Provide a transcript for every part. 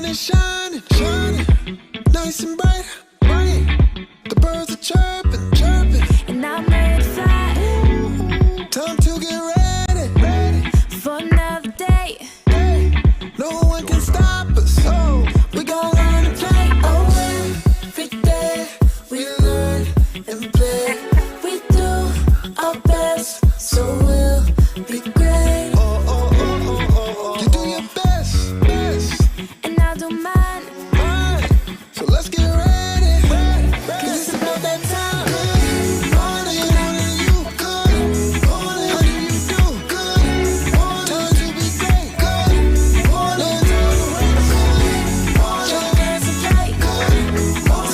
is shining, shining, nice and bright, bright. The birds are chirping, chirping, and I'm ready to fly. time to get ready, ready for another day. No one can stop us, so we gon' learn to play. Oh, every day we learn and play. We do our best, so we'll be great. You do your best, best, and I'll do mine. So let's get ready, cause it's about that time. Good morning, you good morning, how do you do? Good morning, time to be great. Good morning, Your dance is right.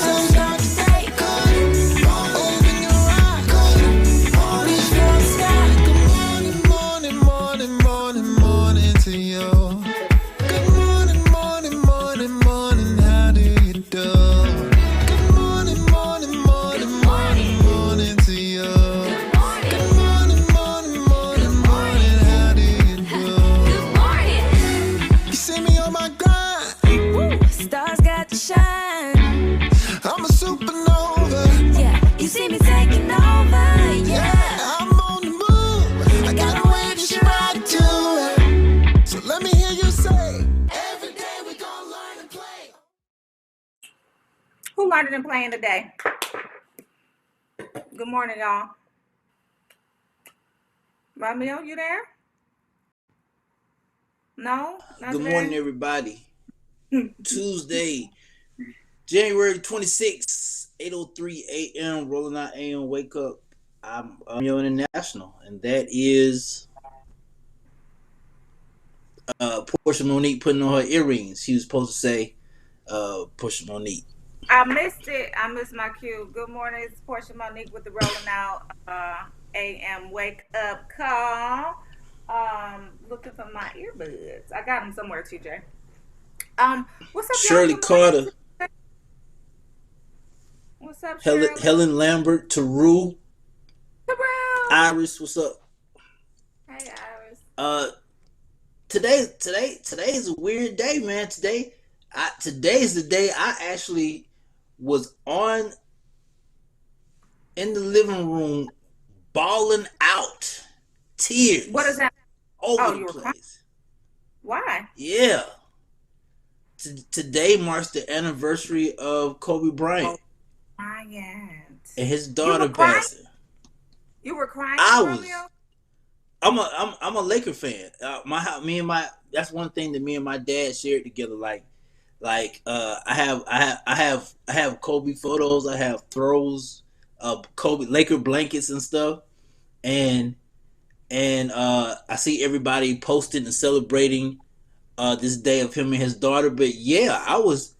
So start today. open your eyes. Reach for the sky. Good morning, morning, morning, morning to you. Good morning, morning, morning, morning, how do you do? Good morning, morning, morning, morning, morning to you. Good morning, morning, morning, morning, how do you do? Good morning. You see me on my grind, Woo. Stars got to shine. I'm a supernova. Yeah, you see me taking over. Yeah. I'm on the move, I got a way to stride to it. So let me hear you say, every day we gon' learn and play. Who learned and playing today? Good morning, y'all. Romeo, you there? No? Not Good today? morning, everybody. Tuesday, January 26th, 8:03 a.m. Rolling out AM. Wake up. I'm Romeo International, and that is Portia Monique putting on her earrings. She was supposed to say Portia Monique. I missed it. I missed my cue. Good morning. It's Portia Monique with the Rolling Out AM Wake Up Call. Looking for my earbuds. I got them somewhere, TJ. What's up, Shirley y'all? Good morning. Carter, What's up, Shirley? Helen Lambert, Taru, Hello. Iris. What's up? Hey, Iris. Today is a weird day, man. Today's the day I actually was in the living room bawling out tears. What is that? Over Oh, the you were crying? place. Why? Yeah. Today marks the anniversary of Kobe Bryant Crying. and his daughter were crying? passing. You were crying, I was. Romeo? I'm a Laker fan. That's one thing that me and my dad shared together. I have Kobe photos. I have throws of Kobe Laker blankets and stuff, and I see everybody posting and celebrating this day of him and his daughter. But yeah, I was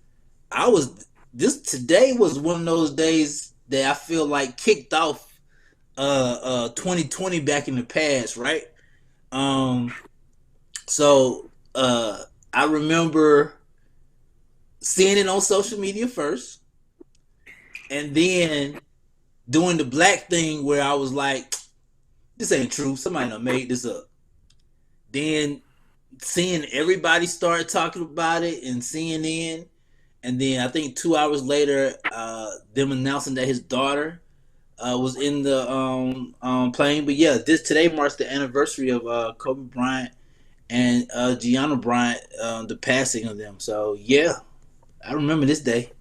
this today was one of those days that I feel like kicked off 2020 back in the past, right? So I remember seeing it on social media first, and then doing the black thing where I was like, this ain't true. Somebody done made this up. Then seeing everybody start talking about it and CNN, and then I think 2 hours later, them announcing that his daughter was in the plane. But yeah, today marks the anniversary of Kobe Bryant and Gianna Bryant, the passing of them. So yeah, I remember this day.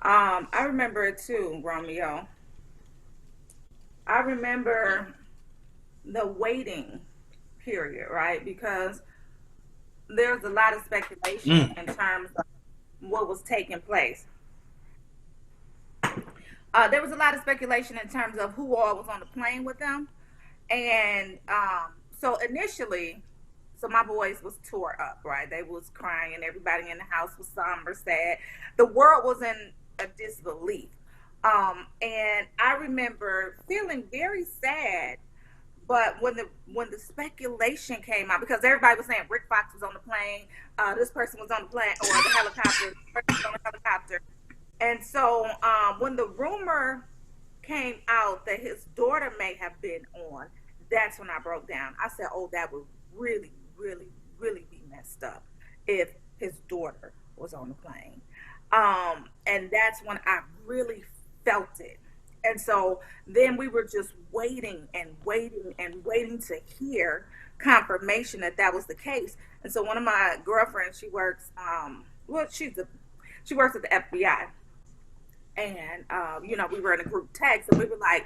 I remember it too, Romeo. I remember the waiting period, right? Because there's a lot of speculation in terms of what was taking place. There was a lot of speculation in terms of who all was on the plane with them. And so initially, so my boys was tore up, right? They was crying. Everybody in the house was somber, sad. The world was in a disbelief. And I remember feeling very sad. But when the speculation came out, because everybody was saying Rick Fox was on the plane, this person was on the plane, or the helicopter, this person was on the helicopter. And so when the rumor came out that his daughter may have been on, that's when I broke down. I said, oh, that would really, really, really be messed up if his daughter was on the plane. And that's when I really felt it. And so then we were just waiting and waiting and waiting to hear confirmation that that was the case. And so one of my girlfriends, she works, she works at the FBI. And, we were in a group text and we were like,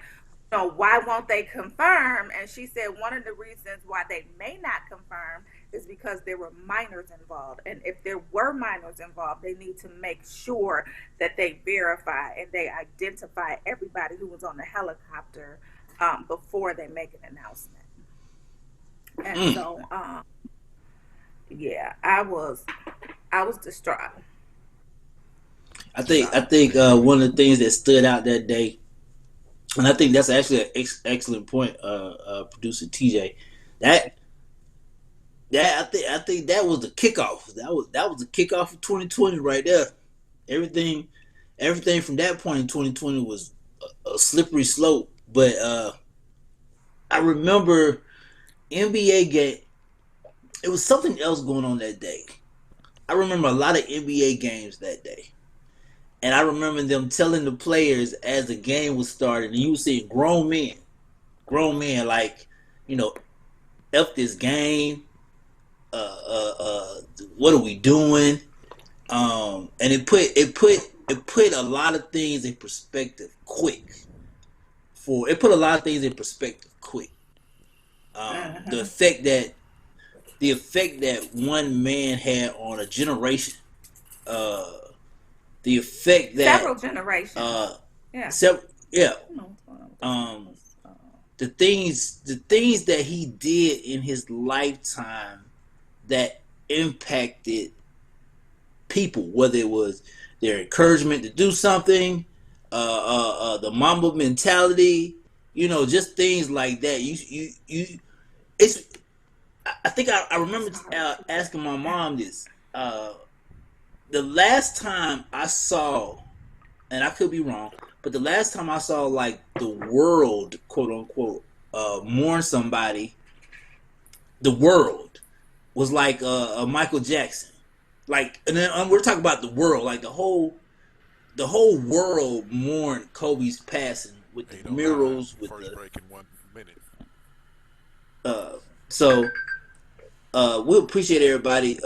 why won't they confirm? And she said one of the reasons why they may not confirm is because there were minors involved. And if there were minors involved, they need to make sure that they verify and they identify everybody who was on the helicopter before they make an announcement. And so, I was distraught. I think one of the things that stood out that day, and I think that's actually an excellent point, producer TJ. That I think that was the kickoff. That was the kickoff of 2020 right there. Everything from that point in 2020 was a slippery slope. But I remember NBA game. It was something else going on that day. I remember a lot of NBA games that day. And I remember them telling the players as the game was starting, and you were seeing grown men like, F this game. What are we doing? And it put a lot of things in perspective quick. The effect that one man had on a generation. The effect that several generations. The things that he did in his lifetime that impacted people, whether it was their encouragement to do something, the Mamba mentality, just things like that. I think I remember asking my mom this. The last time I saw, and I could be wrong, but the last time I saw like the world, quote unquote, mourn somebody, the world was like Michael Jackson. Like, and then we're talking about the world, like the whole world mourned Kobe's passing with the murals, with the break in 1 minute. So we appreciate everybody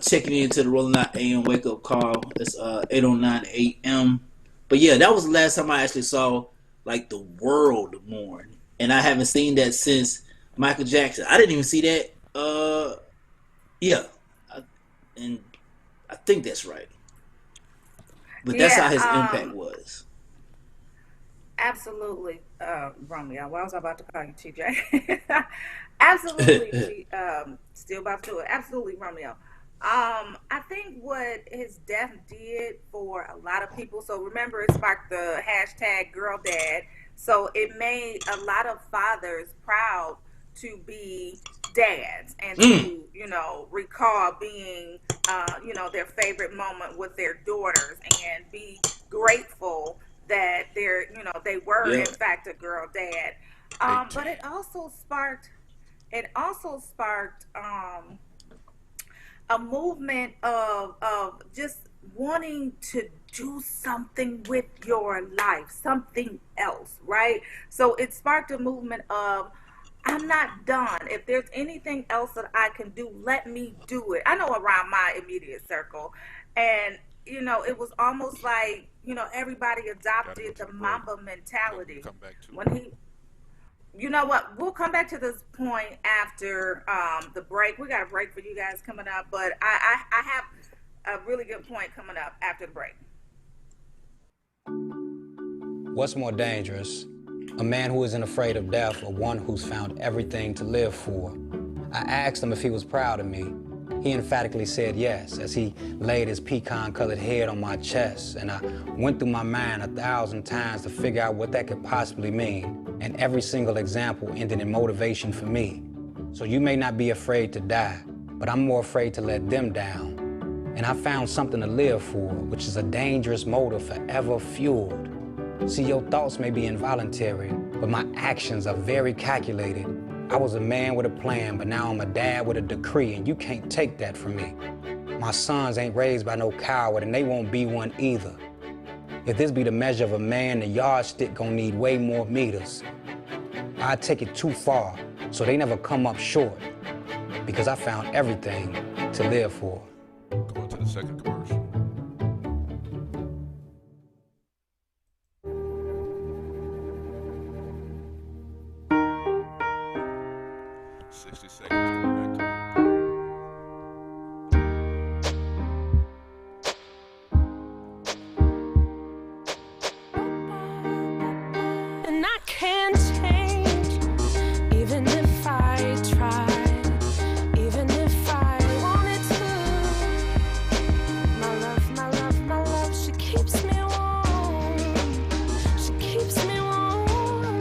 checking into the Rolling Out AM wake up call. It's 8:09 a.m. But yeah, that was the last time I actually saw like the world mourn, and I haven't seen that since Michael Jackson. I didn't even see that. And I think that's right. But that's how his impact was. Absolutely, Romeo. Why was I about to call you TJ? Absolutely, still about to do it. Absolutely, Romeo. I think what his death did for a lot of people, so remember it sparked the hashtag girl dad. So it made a lot of fathers proud to be dads and to, recall being, their favorite moment with their daughters and be grateful that they were in fact a girl dad. But it also sparked a movement of just wanting to do something with your life, something else, right? So it sparked a movement of, I'm not done. If there's anything else that I can do, let me do it. I know around my immediate circle. And, it was almost like, everybody adopted the Mamba mentality. You know what? We'll come back to this point after the break. We got a break for you guys coming up, but I have a really good point coming up after the break. What's more dangerous? A man who isn't afraid of death or one who's found everything to live for? I asked him if he was proud of me. He emphatically said yes, as he laid his pecan-colored head on my chest, and I went through my mind 1,000 times to figure out what that could possibly mean, and every single example ended in motivation for me. So you may not be afraid to die, but I'm more afraid to let them down. And I found something to live for, which is a dangerous motive forever fueled. See, your thoughts may be involuntary, but my actions are very calculated. I was a man with a plan, but now I'm a dad with a decree, and you can't take that from me. My sons ain't raised by no coward, and they won't be one either. If this be the measure of a man, the yardstick gonna need way more meters. I take it too far, so they never come up short, because I found everything to live for. Going to the second commercial. And I can't change, even if I tried, even if I wanted to. My love, she keeps me warm. She keeps me warm.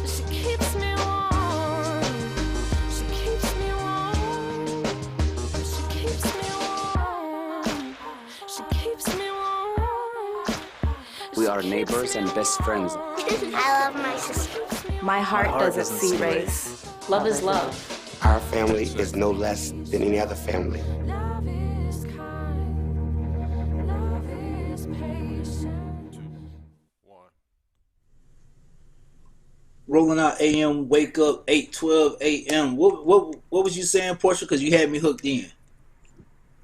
She keeps me warm. She keeps me warm. She keeps me warm. She keeps me warm. We are neighbors and best friends. I love my sister. My heart doesn't see race. Love is love. Our family is no less than any other family. Love is kind. Love is patient. 2, 1. Rolling out AM, wake up 8:12 a.m. What was you saying, Portia? Because you had me hooked in.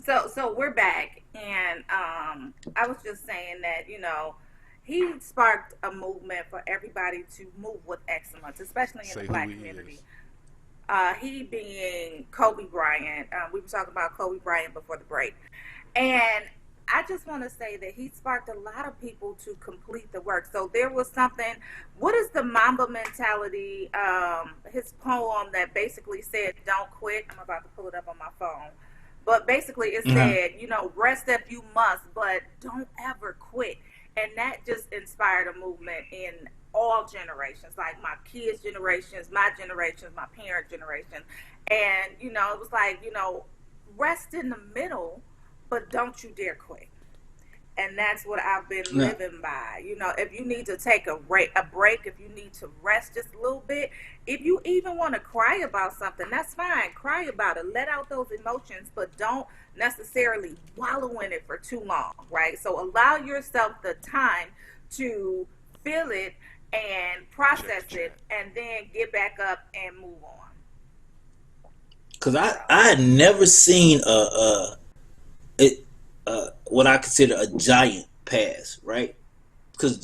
So we're back, and I was just saying that, you know, he sparked a movement for everybody to move with excellence, especially in the Black community. He being Kobe Bryant. We were talking about Kobe Bryant before the break. And I just want to say that he sparked a lot of people to complete the work. So there was something, what is the Mamba mentality? His poem that basically said, don't quit. I'm about to pull it up on my phone. But basically it said, you know, rest if you must, but don't ever quit. And that just inspired a movement in all generations, like my kids' generations, my generations, my parent generation. And, you know, it was like, you know, rest in the middle, but don't you dare quit. And that's what I've been living by. You know, if you need to take a break, if you need to rest just a little bit, if you even want to cry about something, that's fine. Cry about it. Let out those emotions, but don't necessarily wallow in it for too long, right? So allow yourself the time to feel it and process it, and then get back up and move on. Because I had never seen what I consider a giant pass, right? Because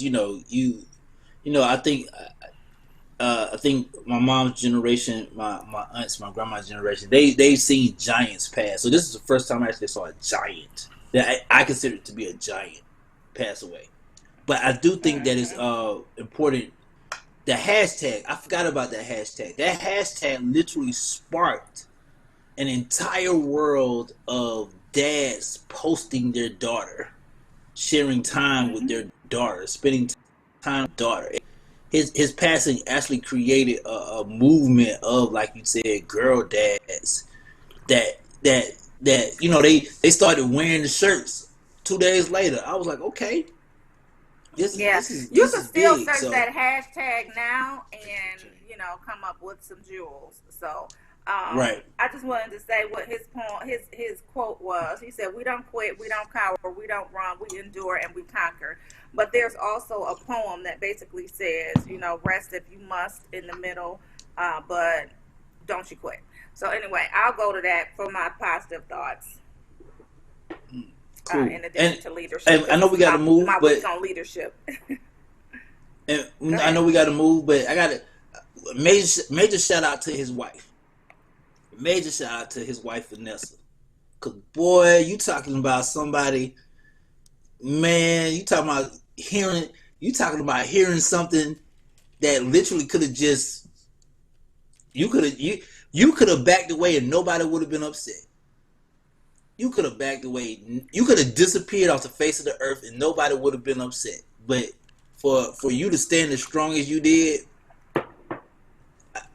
I think my mom's generation, my aunts, my grandma's generation, they've seen giants pass. So this is the first time I actually saw a giant that I consider to be a giant pass away. But I do think that it's important. The hashtag, I forgot about that hashtag. That hashtag literally sparked an entire world of dads posting their daughter, sharing time with their daughter, spending time with their daughter. His passing actually created a movement of, like you said, girl dads that you know, they started wearing the shirts 2 days later. I was like, okay, this is you can still big, search so. that hashtag now and, you know, come up with some jewels. So right. I just wanted to say what his poem, his quote was. He said, "We don't quit, we don't cower, we don't run, we endure and we conquer." But there's also a poem that basically says, you know, rest if you must in the middle, but don't you quit. So anyway, I'll go to that for my positive thoughts. Cool. In addition to leadership. And I know we got to move, my but week on leadership. and I know we got to move, but I got to major shout out to his wife. Major shout out to his wife Vanessa. Cause boy, you talking about somebody, man. You talking about hearing something that literally could have just you could have backed away and nobody would have been upset. You could have backed away. You could have disappeared off the face of the earth and nobody would have been upset. But for you to stand as strong as you did,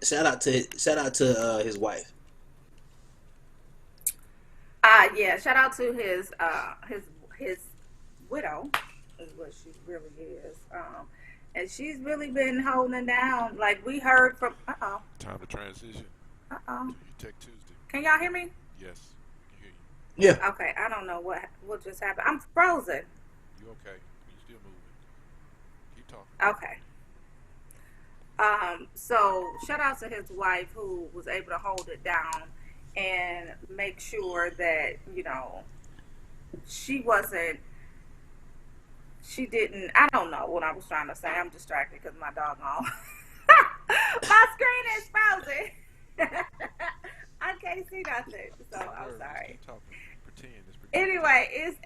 shout out to his wife. Yeah, shout out to his widow, is what she really is. And she's really been holding it down. Like we heard from. Time to transition. Tech Tuesday. Can y'all hear me? Yes, I can hear you. Yeah. Okay, I don't know what just happened. I'm frozen. You okay? You still moving? Keep talking. Okay. So shout out to his wife who was able to hold it down and make sure that, she didn't, I don't know what I was trying to say. I'm distracted because my dog on. My screen is frozen. I can't see nothing, so I'm sorry. Keep talking. Pretend. Anyway, it's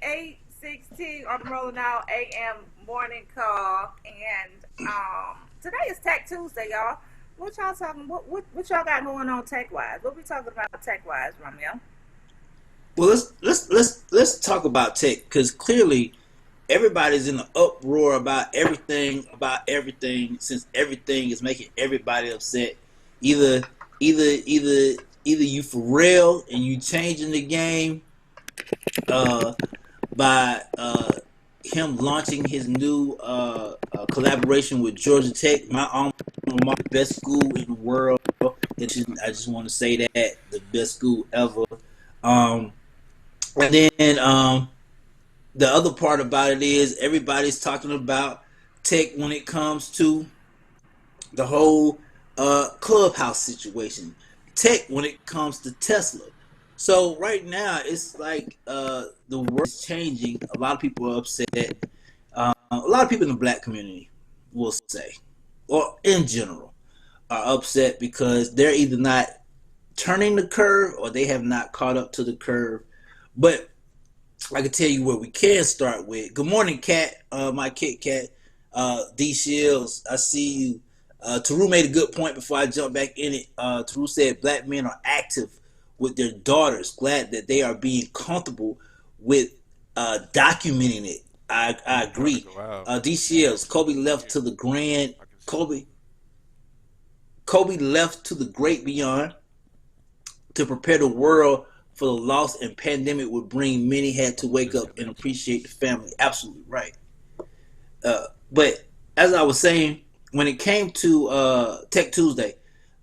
8:16 on the Rolling Out AM morning call, and today is Tech Tuesday, y'all. What y'all talking? What y'all got going on tech wise? What we talking about tech wise, Romeo? Well, let's talk about tech, because clearly everybody's in an uproar about everything, since everything is making everybody upset. Either you for real and you changing the game by him launching his new collaboration with Georgia Tech, my alma mater, best school in the world. I just want to say that, the best school ever. And then the other part about it is everybody's talking about tech when it comes to the whole Clubhouse situation. Tech when it comes to Tesla. So right now it's like the world is changing. A lot of people are upset. A lot of people in the black community will say, or in general, are upset because they're either not turning the curve or they have not caught up to the curve. But I can tell you where we can start with. Good morning, Kat, my Kit Kat, D Shields. I see you. Taru made a good point before I jump back in it. Taru said black men are active with their daughters. Glad that they are being comfortable with documenting it. I agree. Wow. D Shields, Kobe left to the grand. Kobe left to the great beyond to prepare the world for the loss and pandemic would bring. Many had to wake up and appreciate the family. Absolutely right. But as I was saying, when it came to Tech Tuesday,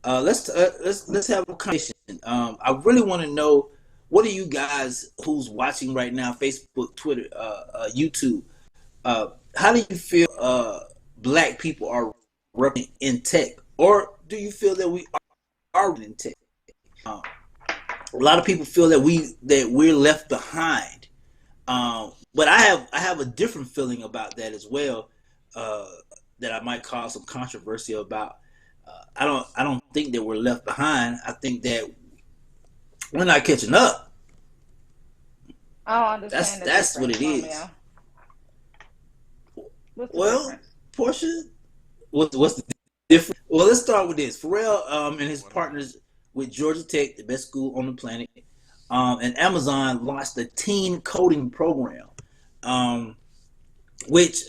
let's have a conversation. I really want to know, what are you guys who's watching right now, Facebook, Twitter, YouTube, how do you feel black people are represented in tech, or do you feel that we are in tech? A lot of people feel that we're left behind, but I have a different feeling about that as well, that I might cause some controversy about. I don't think that we're left behind. I think that we're not catching up. I don't understand. That's what it is. Well, Portia, what's the difference? Well, let's start with this. Pharrell and his partners with Georgia Tech, the best school on the planet, and Amazon launched a teen coding program, which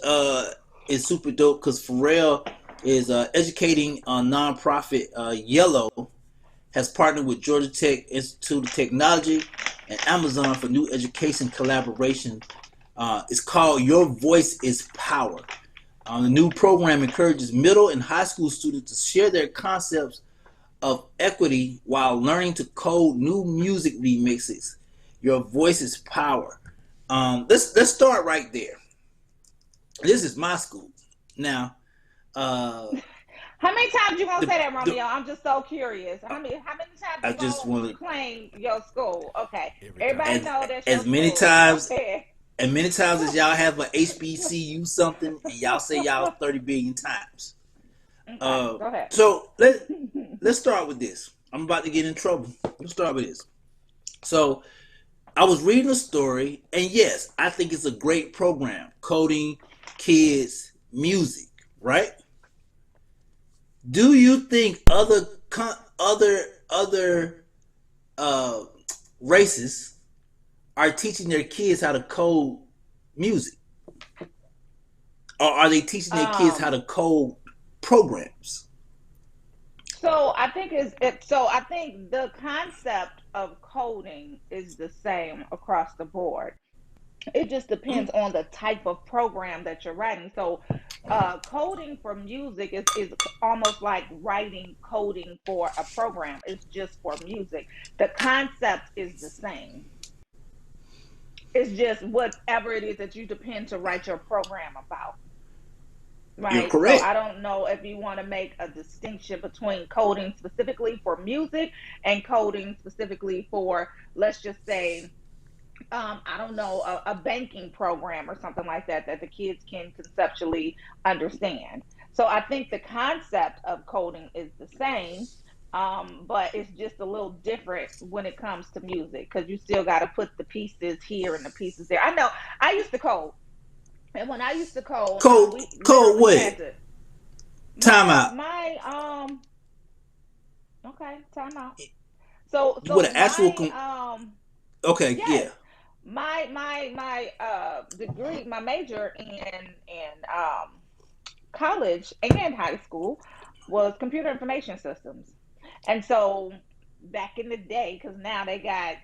is super dope because Pharrell is educating a nonprofit. Yellow has partnered with Georgia Tech Institute of Technology and Amazon for new education collaboration. It's called Your Voice is Power. The new program encourages middle and high school students to share their concepts of equity while learning to code new music remixes. Your voice is power. Let's start right there. This is my school. Now, how many times you gonna say that, Romeo? I'm just so curious. How many times you gonna claim your school? Okay, everybody know that. As many times. Okay. And many times as y'all have a HBCU something, and y'all say y'all 30 billion times. Okay, go ahead. So let's start with this. I'm about to get in trouble. Let's start with this. So I was reading a story, and yes, I think it's a great program, coding kids music, right? Do you think other races are teaching their kids how to code music, or are they teaching their kids how to code programs? So I think I think the concept of coding is the same across the board. It just depends on the type of program that you're writing. So, coding for music is almost like writing coding for a program. It's just for music. The concept is the same. It's just whatever it is that you depend to write your program about. You're Right. So correct. I don't know if you want to make a distinction between coding specifically for music and coding specifically for, let's just say, I don't know, a banking program or something like that that the kids can conceptually understand. So I think the concept of coding is the same, but it's just a little different when it comes to music because you still got to put the pieces here and the pieces there. I know I used to code, and when I used to code, we Code literally what? had to Time my out. my okay, time out. So With so an actual my okay, yes, yeah. my degree, my major in college and high school was computer information systems. And so back in the day, because now they got,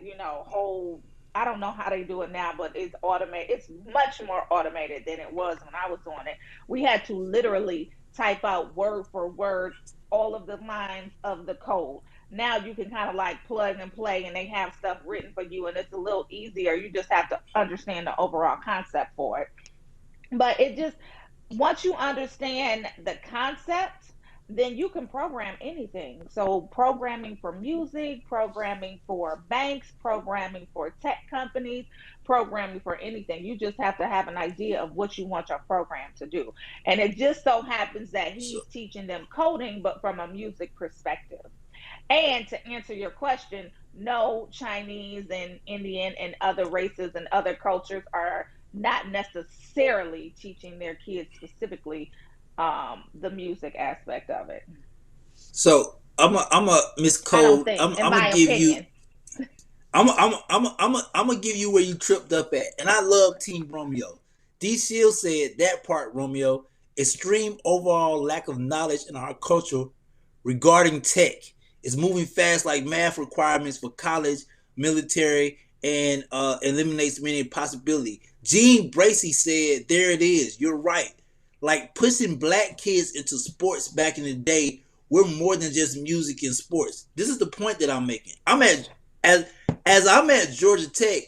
whole, I don't know how they do it now, but it's automated. It's much more automated than it was when I was doing it. We had to literally type out word for word all of the lines of the code. Now you can kind of like plug and play, and they have stuff written for you, and it's a little easier. You just have to understand the overall concept for it. But it just, once you understand the concept, then you can program anything. So, programming for music, programming for banks, programming for tech companies, programming for anything. You just have to have an idea of what you want your program to do. And it just so happens that So he's teaching them coding, but from a music perspective. And to answer your question, no, Chinese and Indian and other races and other cultures are not necessarily teaching their kids specifically the music aspect of it. I'm a Miss I don't Cole. think, I'm in gonna my give you. opinion. I'm gonna give you where you tripped up at, and I love Team Romeo. D. Shield said that part, Romeo. Extreme overall lack of knowledge in our culture regarding tech is moving fast like math requirements for college, military, and eliminates many possibility. Gene Bracy said, "There it is. You're right. Like pushing black kids into sports back in the day, we're more than just music and sports. This is the point that I'm making. As I'm at Georgia Tech,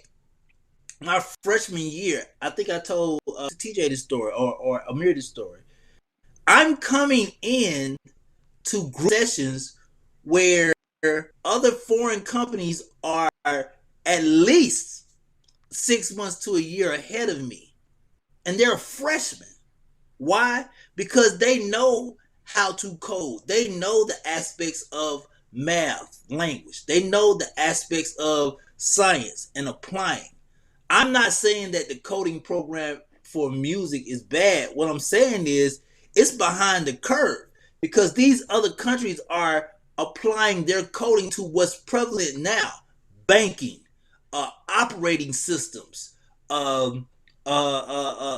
my freshman year. I think I told TJ this story or Amir this story. I'm coming in to sessions where other foreign companies are at least 6 months to a year ahead of me, and they're freshmen. Why? Because they know how to code. They know the aspects of math, language. They know the aspects of science and applying. I'm not saying that the coding program for music is bad. What I'm saying is it's behind the curve because these other countries are applying their coding to what's prevalent now: banking, operating systems,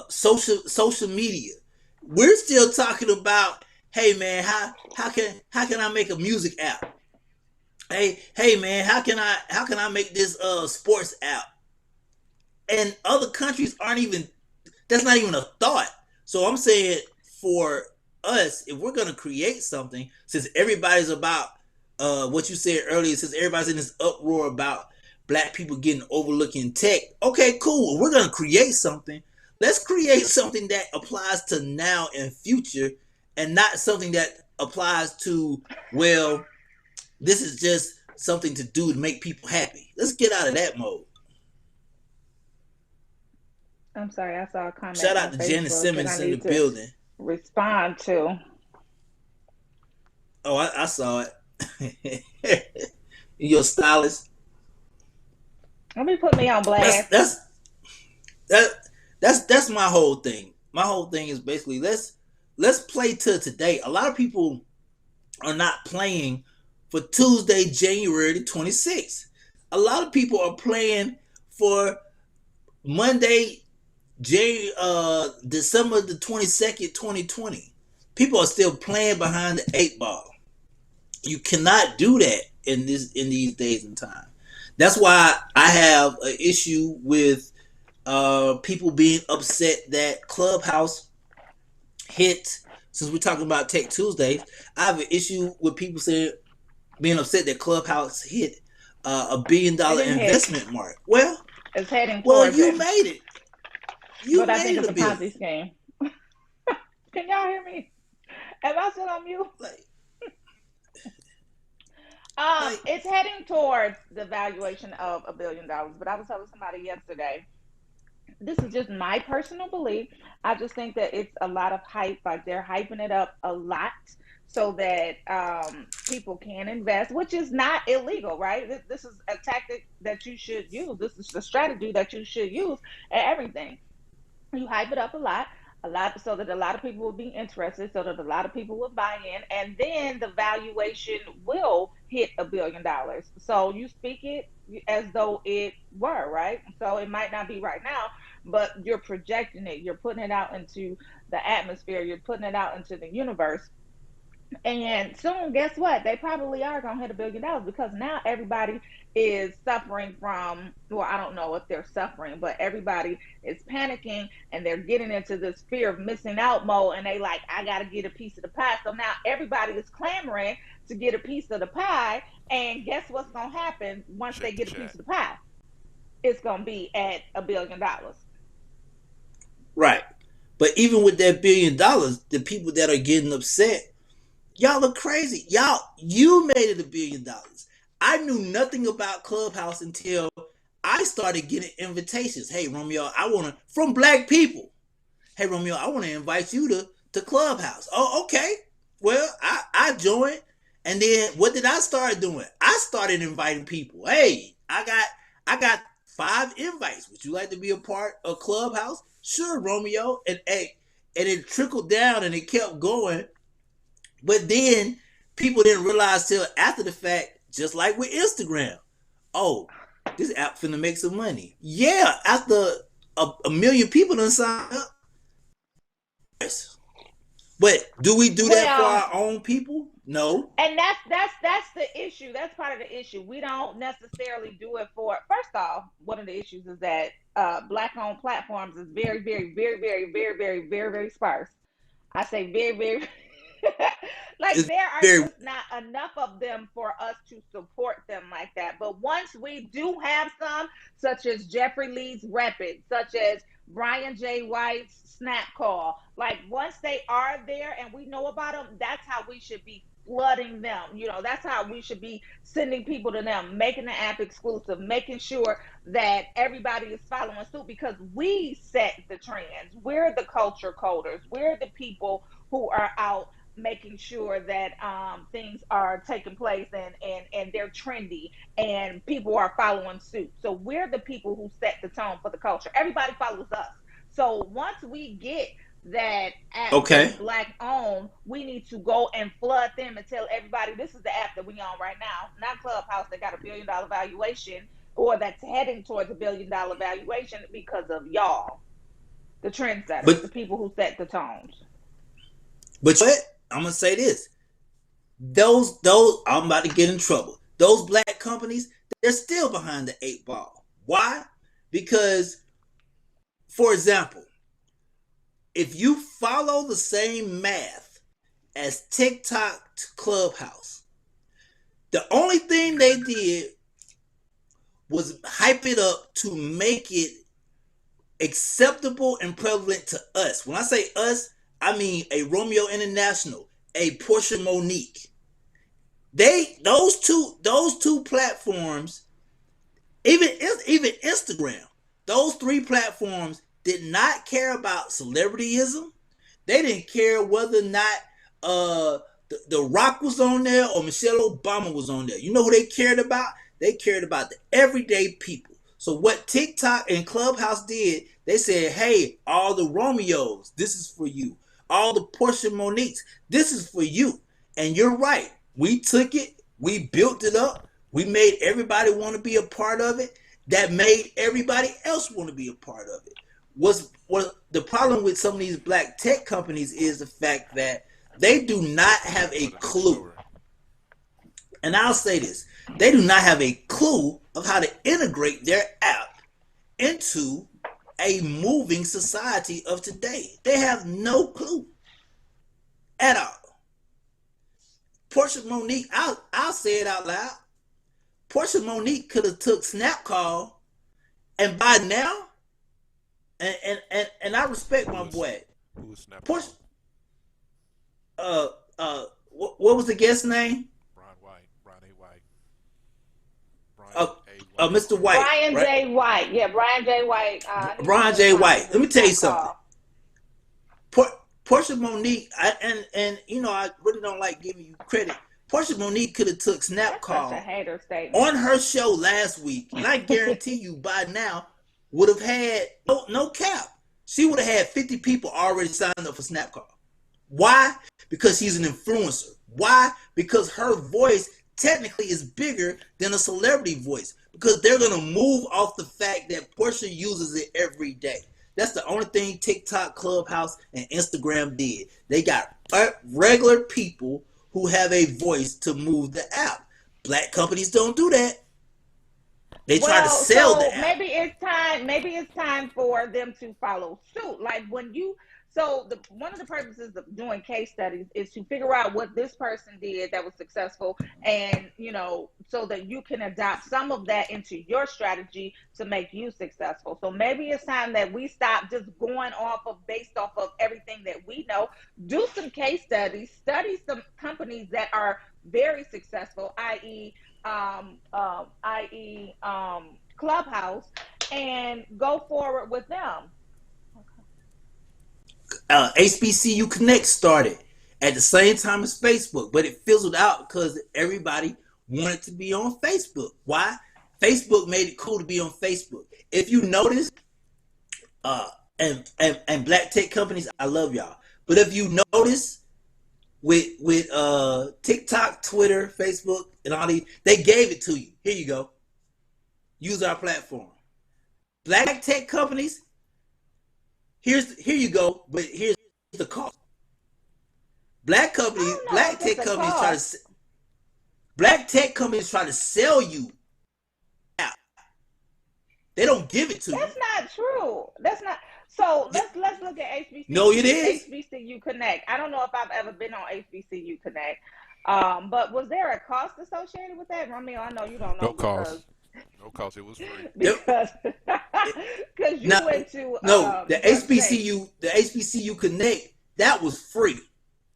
social media. We're still talking about, hey man, how can I make a music app? Hey man, how can I make this sports app? And other countries aren't even, that's not even a thought. So I'm saying for us, if we're gonna create something, since everybody's about what you said earlier, since everybody's in this uproar about black people getting overlooked in tech, okay, cool. We're gonna create something. Let's create something that applies to now and future, and not something that applies to, well, this is just something to do to make people happy. Let's get out of that mode. I'm sorry, I saw a Shout comment out on to Janice Facebook that I Simmons in the need to building. respond to. Oh, I saw it. Your stylist. Let me put me on That's blast. that's that that's my whole thing. My whole thing is basically let's play to today. A lot of people are not playing for Tuesday, January the 26th. A lot of people are playing for Monday, December the 22nd, 2020. People are still playing behind the eight ball. You cannot do that in these days and time. That's why I have an issue with people being upset that Clubhouse hit. Since we're talking about Tech Tuesdays, I have an issue with people saying being upset that Clubhouse hit $1 billion investment mark. Well, it's heading well, towards you it. made it. You But I made think it it's a a billion. Ponzi scheme. Can y'all hear me? Am I still on mute? It's heading towards the valuation of $1 billion. But I was telling somebody yesterday, this is just my personal belief. I just think that it's a lot of hype. Like they're hyping it up a lot so that people can invest, which is not illegal, right? This is a tactic that you should use. This is the strategy that you should use at everything. You hype it up a lot so that a lot of people will be interested, so that a lot of people will buy in, and then the valuation will hit $1 billion. So you speak it as though it were, right? So it might not be right now, but you're projecting it, you're putting it out into the atmosphere, you're putting it out into the universe. And soon, guess what? They probably are going to hit $1 billion because now everybody is suffering from, well, I don't know if they're suffering, but everybody is panicking and they're getting into this fear of missing out mode. And they like, I got to get a piece of the pie. So now everybody is clamoring to get a piece of the pie. And guess what's going to happen once they get a piece of the pie? It's going to be at $1 billion. Right. But even with that $1 billion, the people that are getting upset, y'all are crazy. You made it $1 billion. I knew nothing about Clubhouse until I started getting invitations. Hey, Romeo, from black people. Hey, Romeo, I want to invite you to Clubhouse. Oh, okay. Well, I joined. And then what did I start doing? I started inviting people. Hey, I got 5 invites. Would you like to be a part of Clubhouse? Sure, Romeo. And it trickled down and it kept going. But then people didn't realize till after the fact, just like with Instagram. Oh, this app finna make some money. Yeah, after a million people done signed up. Yes. But do we do that for our own people? No. And that's the issue. That's part of the issue. We don't necessarily do it for. First off, one of the issues is that black-owned platforms is very, very, very, very, very, very, very, very sparse. I say very, very. Like there are just not enough of them for us to support them like that. But once we do have some, such as Jeffrey Lee's Repit, such as Brian J. White's Snap Call, like once they are there and we know about them, that's how we should be flooding them. That's how we should be sending people to them, making the app exclusive, making sure that everybody is following suit because we set the trends. We're the culture coders. We're the people who are out making sure that things are taking place and they're trendy and people are following suit. So we're the people who set the tone for the culture. Everybody follows us. So once we get that app that's black owned, we need to go and flood them and tell everybody this is the app that we on right now, not Clubhouse that got $1 billion valuation or that's heading towards $1 billion valuation because of y'all, the trendsetters, the people who set the tones. But I'm gonna say this: those I'm about to get in trouble. Those black companies, they're still behind the 8 ball. Why? Because, for example, if you follow the same math as TikTok to Clubhouse, the only thing they did was hype it up to make it acceptable and prevalent to us. When I say us, I mean a Romeo International, a Portia Monique. Those two platforms, even Instagram, those 3 platforms did not care about celebrityism. They didn't care whether or not the Rock was on there or Michelle Obama was on there. You know who they cared about? They cared about the everyday people. So what TikTok and Clubhouse did, they said, hey, all the Romeos, this is for you. All the Portia Moniques, this is for you. And you're right. We took it. We built it up. We made everybody want to be a part of it. That made everybody else want to be a part of it. What the problem with some of these black tech companies is the fact that they do not have a clue. And I'll say this. They do not have a clue of how to integrate their app into a moving society of today. They have no clue at all. Portia Monique, I'll say it out loud. Portia Monique could have took Snap Call, and by now, and I respect my boy. Who was Snap? Portia. What was the guest name? Brian A. White. Mr. White. Brian right? J. White. Yeah, Brian J. White. Brian J. White. Let me tell you something. Portia Monique, and you know, I really don't like giving you credit. Portia Monique could have took Snap That's Call such a hater statement. on her show last week, and I guarantee you by now would have had no cap. She would have had 50 people already signed up for Snap Call. Why? Because she's an influencer. Why? Because her voice technically is bigger than a celebrity voice. Because they're going to move off the fact that Portia uses it every day. That's the only thing TikTok, Clubhouse, and Instagram did. They got regular people who have a voice to move the app. Black companies don't do that. They try to sell the app. Maybe it's time for them to follow suit. Like when you, one of the purposes of doing case studies is to figure out what this person did that was successful, and you know, so that you can adopt some of that into your strategy to make you successful. So maybe it's time that we stop just going based off of everything that we know. Do some case studies, study some companies that are very successful, i.e. Clubhouse, and go forward with them. HBCU Connect started at the same time as Facebook, but it fizzled out because everybody wanted to be on Facebook. Why? Facebook made it cool to be on Facebook. If you notice, and black tech companies, I love y'all. But if you notice, with TikTok, Twitter, Facebook, and all these, they gave it to you. Here you go. Use our platform. Black tech companies, here you go, but here's the cost. Black tech companies try to sell you app. They don't give it to you. That's not true. That's not. So let's look at HBCU. No, it is. HBCU Connect. I don't know if I've ever been on HBCU Connect, but was there a cost associated with that? Romeo, I know you don't know. No cost. No cost. It was free. Because you went to the HBCU Connect, that was free.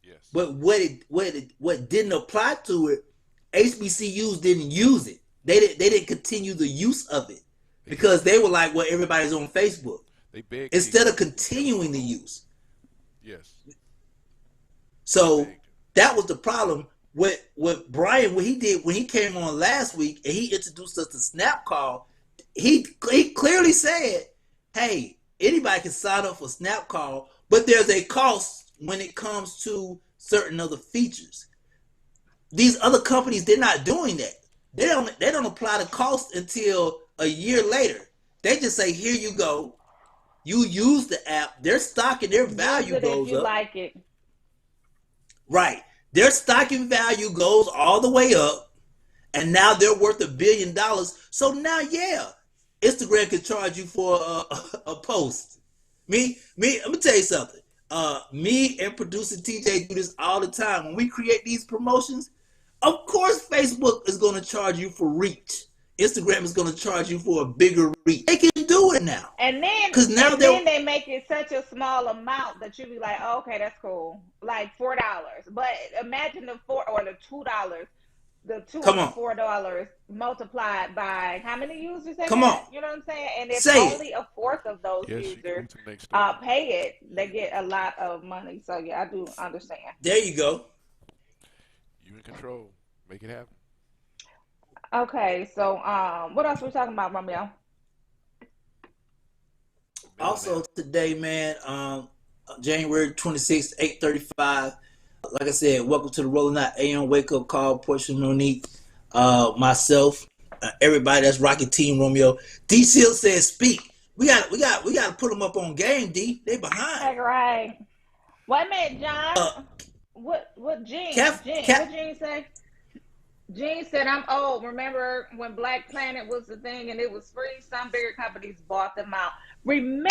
Yes. But what didn't apply to it, HBCUs didn't use it. They didn't continue the use of it because they were like, well, everybody's on Facebook. They begged instead of continuing the use. Yes. So that was the problem with Brian. What he did when he came on last week and he introduced us to Snap Call, he clearly said, hey, anybody can sign up for Snap Call, but there's a cost when it comes to certain other features. These other companies, they're not doing that. They don't apply the cost until a year later. They just say, here you go. You use the app, their stock and their value goes if you up. Like it. Right. Their stock and value goes all the way up, and now they're worth $1 billion. So now, yeah, Instagram can charge you for a post. Me, let me tell you something. Me and producer TJ do this all the time. When we create these promotions, of course Facebook is going to charge you for reach. Instagram is going to charge you for a bigger reach. They can do it now. And then, then they make it such a small amount that you be like, oh, okay, that's cool. Like $4. But imagine the $4 or the $2, the $2 or $4 multiplied by how many users they got? You know what I'm saying? And if only a fourth of those users pay it, they get a lot of money. So yeah, I do understand. There you go. You in control. Make it happen. Okay, so what else are we talking about, Romeo? Also today, man, January 26th, 8:35. Like I said, welcome to the Rolling Out AM Wake Up Call. Portia Monique, myself, everybody that's rocking Team Romeo. D Seal says speak. We got to put them up on game. D, they behind. Right. Wait a minute, John. What Gene? What Gene say? Gene said, I'm old. Remember when Black Planet was the thing and it was free? Some bigger companies bought them out. Remember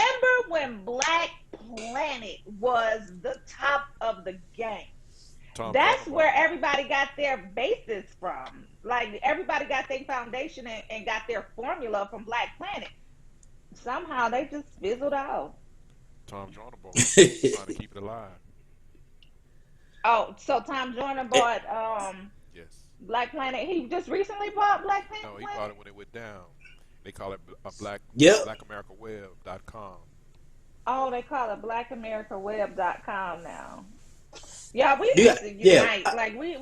when Black Planet was the top of the game? That's where everybody got their basis from. Like, everybody got their foundation and got their formula from Black Planet. Somehow they just fizzled out. Tom Joyner bought it, trying to keep it alive. Oh, so Tom Joyner bought Yes. Black Planet. He just recently bought Black Planet. No, he bought it when it went down. They call it blackamericaweb.com. Oh, they call it blackamericaweb.com now. Yeah, we need to unite. Like we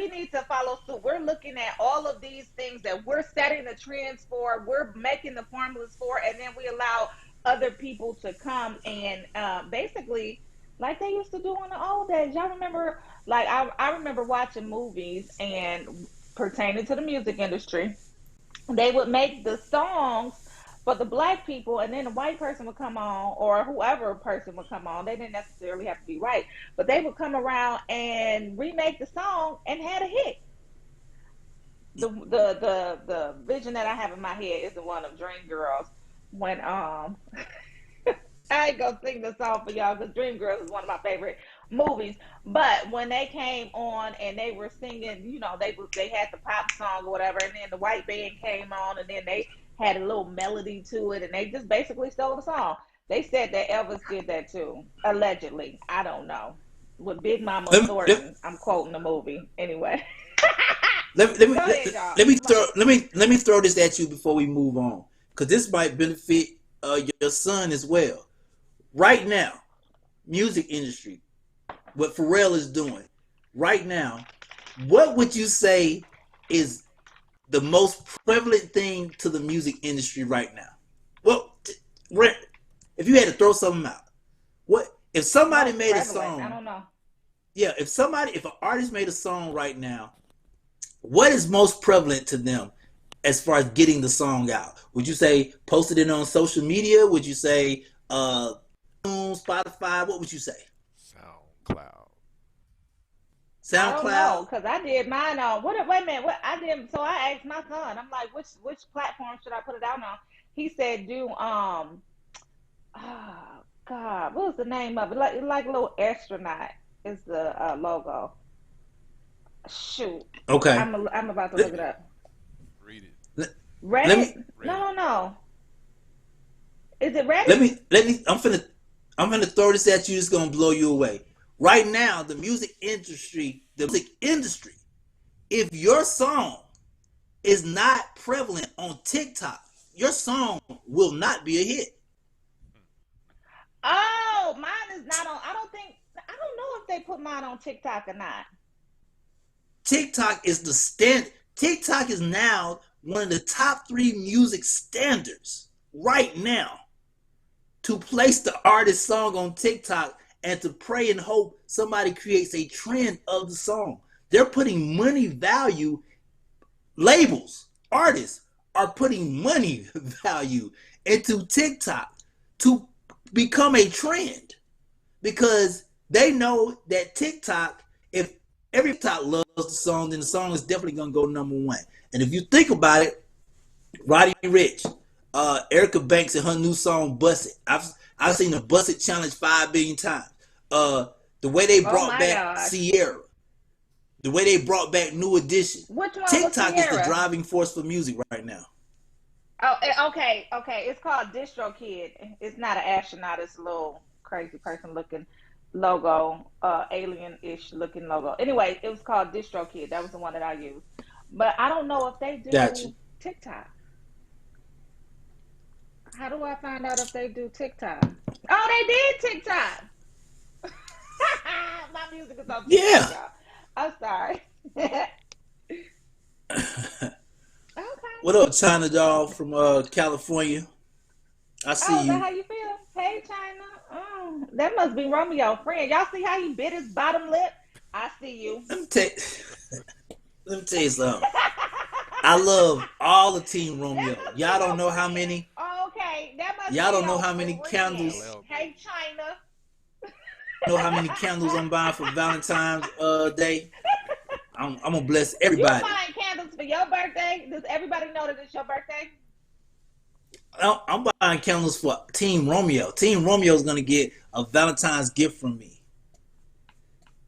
need to follow suit. We're looking at all of these things that we're setting the trends for, we're making the formulas for, and then we allow other people to come and basically, like they used to do in the old days. Y'all remember? Like I remember watching movies and pertaining to the music industry, they would make the songs for the Black people, and then the white person would come on, or whoever person would come on. They didn't necessarily have to be white, but they would come around and remake the song and had a hit. The vision that I have in my head is the one of Dreamgirls when I ain't gonna sing the song for y'all because Dreamgirls is one of my favorite movies. But when they came on and they were singing, you know, they had the pop song or whatever, and then the white band came on, and then they had a little melody to it, and they just basically stole the song. They said that Elvis did that too, allegedly. I don't know. With Big Mama Thornton, I'm quoting the movie anyway. Let me throw this at you before we move on, because this might benefit your son as well. Right now, music industry, what Pharrell is doing right now, what would you say is the most prevalent thing to the music industry right now? Well, if you had to throw something out, what if somebody made a song? I don't know. Yeah, if an artist made a song right now, what is most prevalent to them as far as getting the song out? Would you say posted it on social media? Would you say Spotify? What would you say? SoundCloud. I don't know, because I did mine on wait a minute. What I did, so I asked my son, I'm like, which platform should I put it out on? He said do oh God, what was the name of it? Like a little astronaut is the logo. Shoot. Okay. I'm about to look it up. Read it. Reddit? No. Is it Reddit? Let me. I'm finna throw this at you. It's gonna blow you away. Right now, the music industry, if your song is not prevalent on TikTok, your song will not be a hit. Oh, mine is not on. I don't know if they put mine on TikTok or not. TikTok is the standard. TikTok is now one of the top 3 music standards right now. To place the artist's song on TikTok and to pray and hope somebody creates a trend of the song. They're putting money value, labels, artists are putting money value into TikTok to become a trend, because they know that TikTok, if every TikTok loves the song, then the song is definitely going to go #1. And if you think about it, Roddy Ricch, Erica Banks and her new song Bust It. I've seen the Bust It challenge 5 billion times. The way they brought back Sierra, the way they brought back New Edition. Which one? TikTok is the driving force for music right now. Oh, okay. It's called DistroKid. It's not an astronaut. It's a little crazy person looking logo, alien-ish looking logo. Anyway, it was called DistroKid. That was the one that I used. But I don't know if they do TikTok. How do I find out if they do TikTok? Oh, they did TikTok. My music is on TikTok. Yeah. I'm sorry. Okay. What up, China Doll from California? I see you. Is that how you feel? Hey, China. Oh, that must be Romeo, friend. Y'all see how he bit his bottom lip? I see you. Let me tell you something. I love all the Team Romeo. Y'all don't know how many. Okay, that must. Y'all don't know how many candles. Hey, China. Know how many candles I'm buying for Valentine's Day? I'm gonna bless everybody. You buying birthday? Does everybody know that it's your birthday? I'm buying candles for Team Romeo. Team Romeo is gonna get a Valentine's gift from me.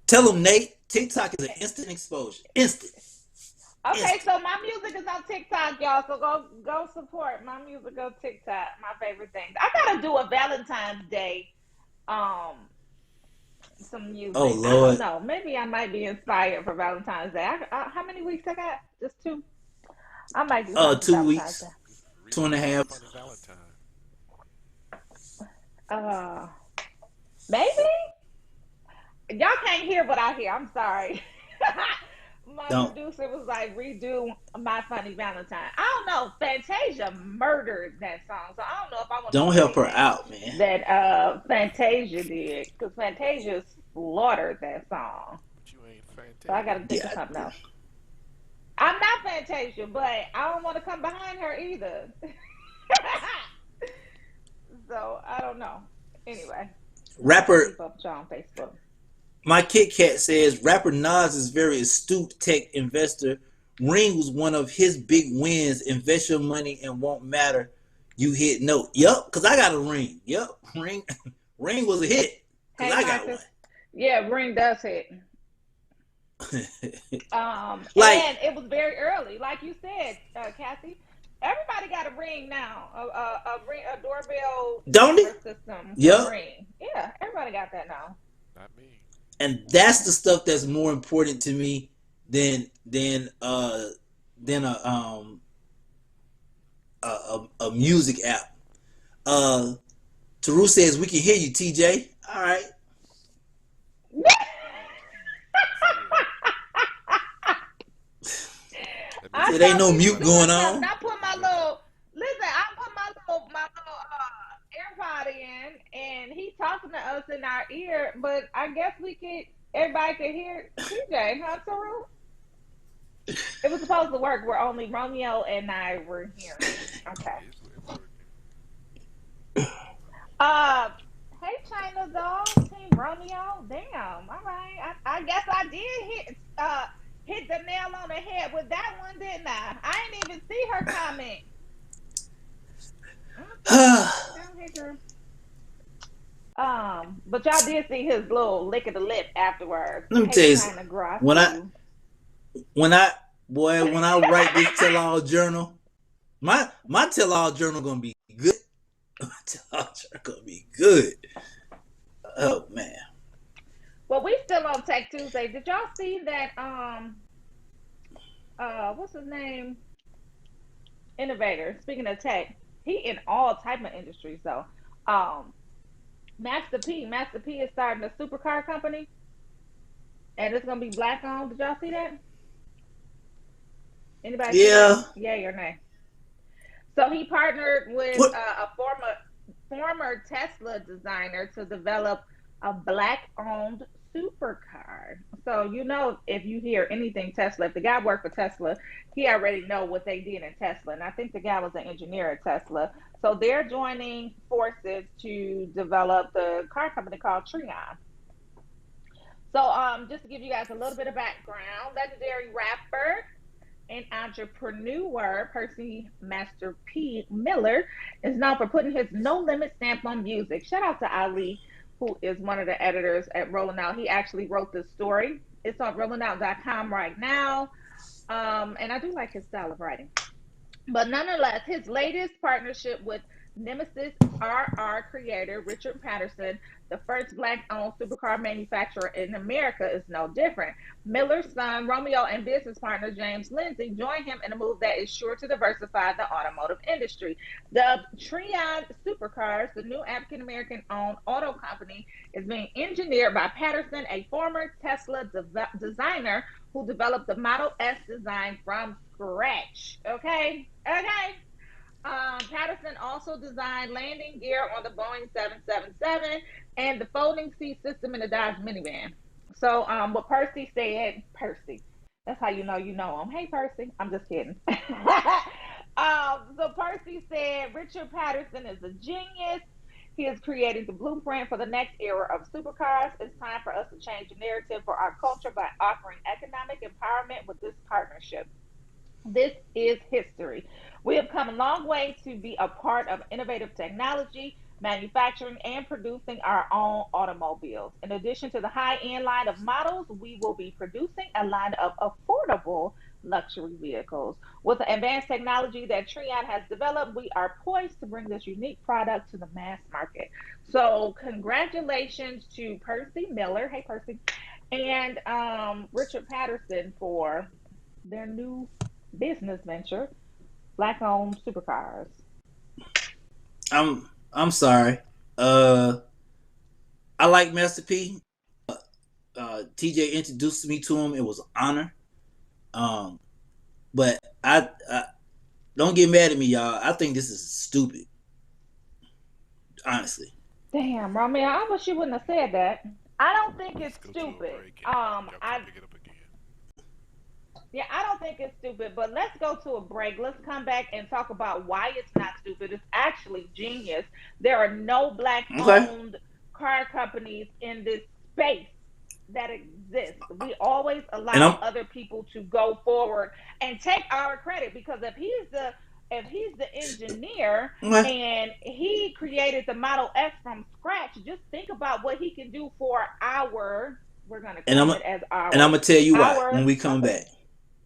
Tell them, Nate. TikTok is an instant exposure. Instant. Okay, so my music is on TikTok, y'all. So go support my music on TikTok. My favorite things. I gotta do a Valentine's Day, some music. Oh Lord. I don't know. Maybe I might be inspired for Valentine's Day. How many weeks I got? Just 2. I might do 2 weeks, 2.5. Maybe. Y'all can't hear what I hear. I'm sorry. My producer was like, redo My Funny Valentine. I don't know. Fantasia murdered that song, so I don't know if I want to. Don't help her out, man. That Fantasia did, because Fantasia slaughtered that song. But you ain't Fantasia. So I got to think of something else. I'm not Fantasia, but I don't want to come behind her either. So I don't know. Anyway, rapper. Keep up with y'all on Facebook. My Kit Kat says rapper Nas is very astute tech investor. Ring was one of his big wins. Invest your money and won't matter. You hit no. Yup, because I got a ring. Yup, Ring was a hit. Because I got one. Yeah, Ring does hit. Like, and it was very early. Like you said, Cassie, everybody got a ring now. A doorbell don't it? System. Yep. Ring. Yeah, everybody got that now. Not me. And that's the stuff that's more important to me than a music app. Taru says we can hear you, TJ. All right. It ain't no mute going on. I put my little AirPod in, and he's talking to us in our ear. But I guess everybody could hear TJ, huh, Taru? It was supposed to work where only Romeo and I were hearing. Okay. Hey, China Doll, Team Romeo. Damn. All right. I guess I did hit the nail on the head with that one, didn't I? I didn't even see her comment. But y'all did see his little lick of the lip afterwards. Let me tell you something. When I write this tell-all journal, my tell-all journal gonna be good. My tell-all journal gonna be good. Oh man. Well, we still on Tech Tuesday. Did y'all see that? What's his name? Innovator. Speaking of tech, he in all type of industries though. Master P is starting a supercar company, and it's gonna be black owned. Did y'all see that? Anybody? Yeah. Yay or nay? So he partnered with a former Tesla designer to develop a black-owned supercar. So if you hear anything Tesla, if the guy worked for Tesla, he already know what they did in Tesla. And I think the guy was an engineer at Tesla. So they're joining forces to develop the car company called Treon. So just to give you guys a little bit of background, legendary rapper and entrepreneur Percy Master P. Miller is known for putting his no limit stamp on music. Shout out to Ali, who is one of the editors at Rolling Out. He actually wrote this story. It's on rollingout.com right now. And I do like his style of writing. But nonetheless, his latest partnership with Nemesis RR creator Richard Patterson, the first black-owned supercar manufacturer in America, is no different. Miller's son, Romeo, and business partner James Lindsay joined him in a move that is sure to diversify the automotive industry. The Treon Supercars, the new African-American owned auto company, is being engineered by Patterson, a former Tesla designer who developed the Model S design from scratch. Okay. Patterson also designed landing gear on the Boeing 777 and the folding seat system in the Dodge minivan. So what Percy said, that's how you know him. Hey, Percy. I'm just kidding. So Percy said, Richard Patterson is a genius. He is creating the blueprint for the next era of supercars. It's time for us to change the narrative for our culture by offering economic empowerment with this partnership. This is history. We have come a long way to be a part of innovative technology, manufacturing, and producing our own automobiles. In addition to the high end line of models, we will be producing a line of affordable luxury vehicles. With the advanced technology that Treon has developed, we are poised to bring this unique product to the mass market. So, congratulations to Percy Miller. Hey, Percy. And Richard Patterson for their new business venture, Black owned supercars. I'm sorry. I like Master P. TJ introduced me to him. It was an honor. But I don't get mad at me, y'all. I think this is stupid. Honestly. Damn, Romeo, I wish you wouldn't have said that. I don't think it's stupid. I don't think it's stupid, but let's go to a break. Let's come back and talk about why it's not stupid. It's actually genius. There are no black-owned car companies in this space that exist. We always allow other people to go forward and take our credit, because if he's the engineer and he created the Model S from scratch, just think about what he can do for our. We're gonna call it as our. And I'm gonna tell you why when we come back.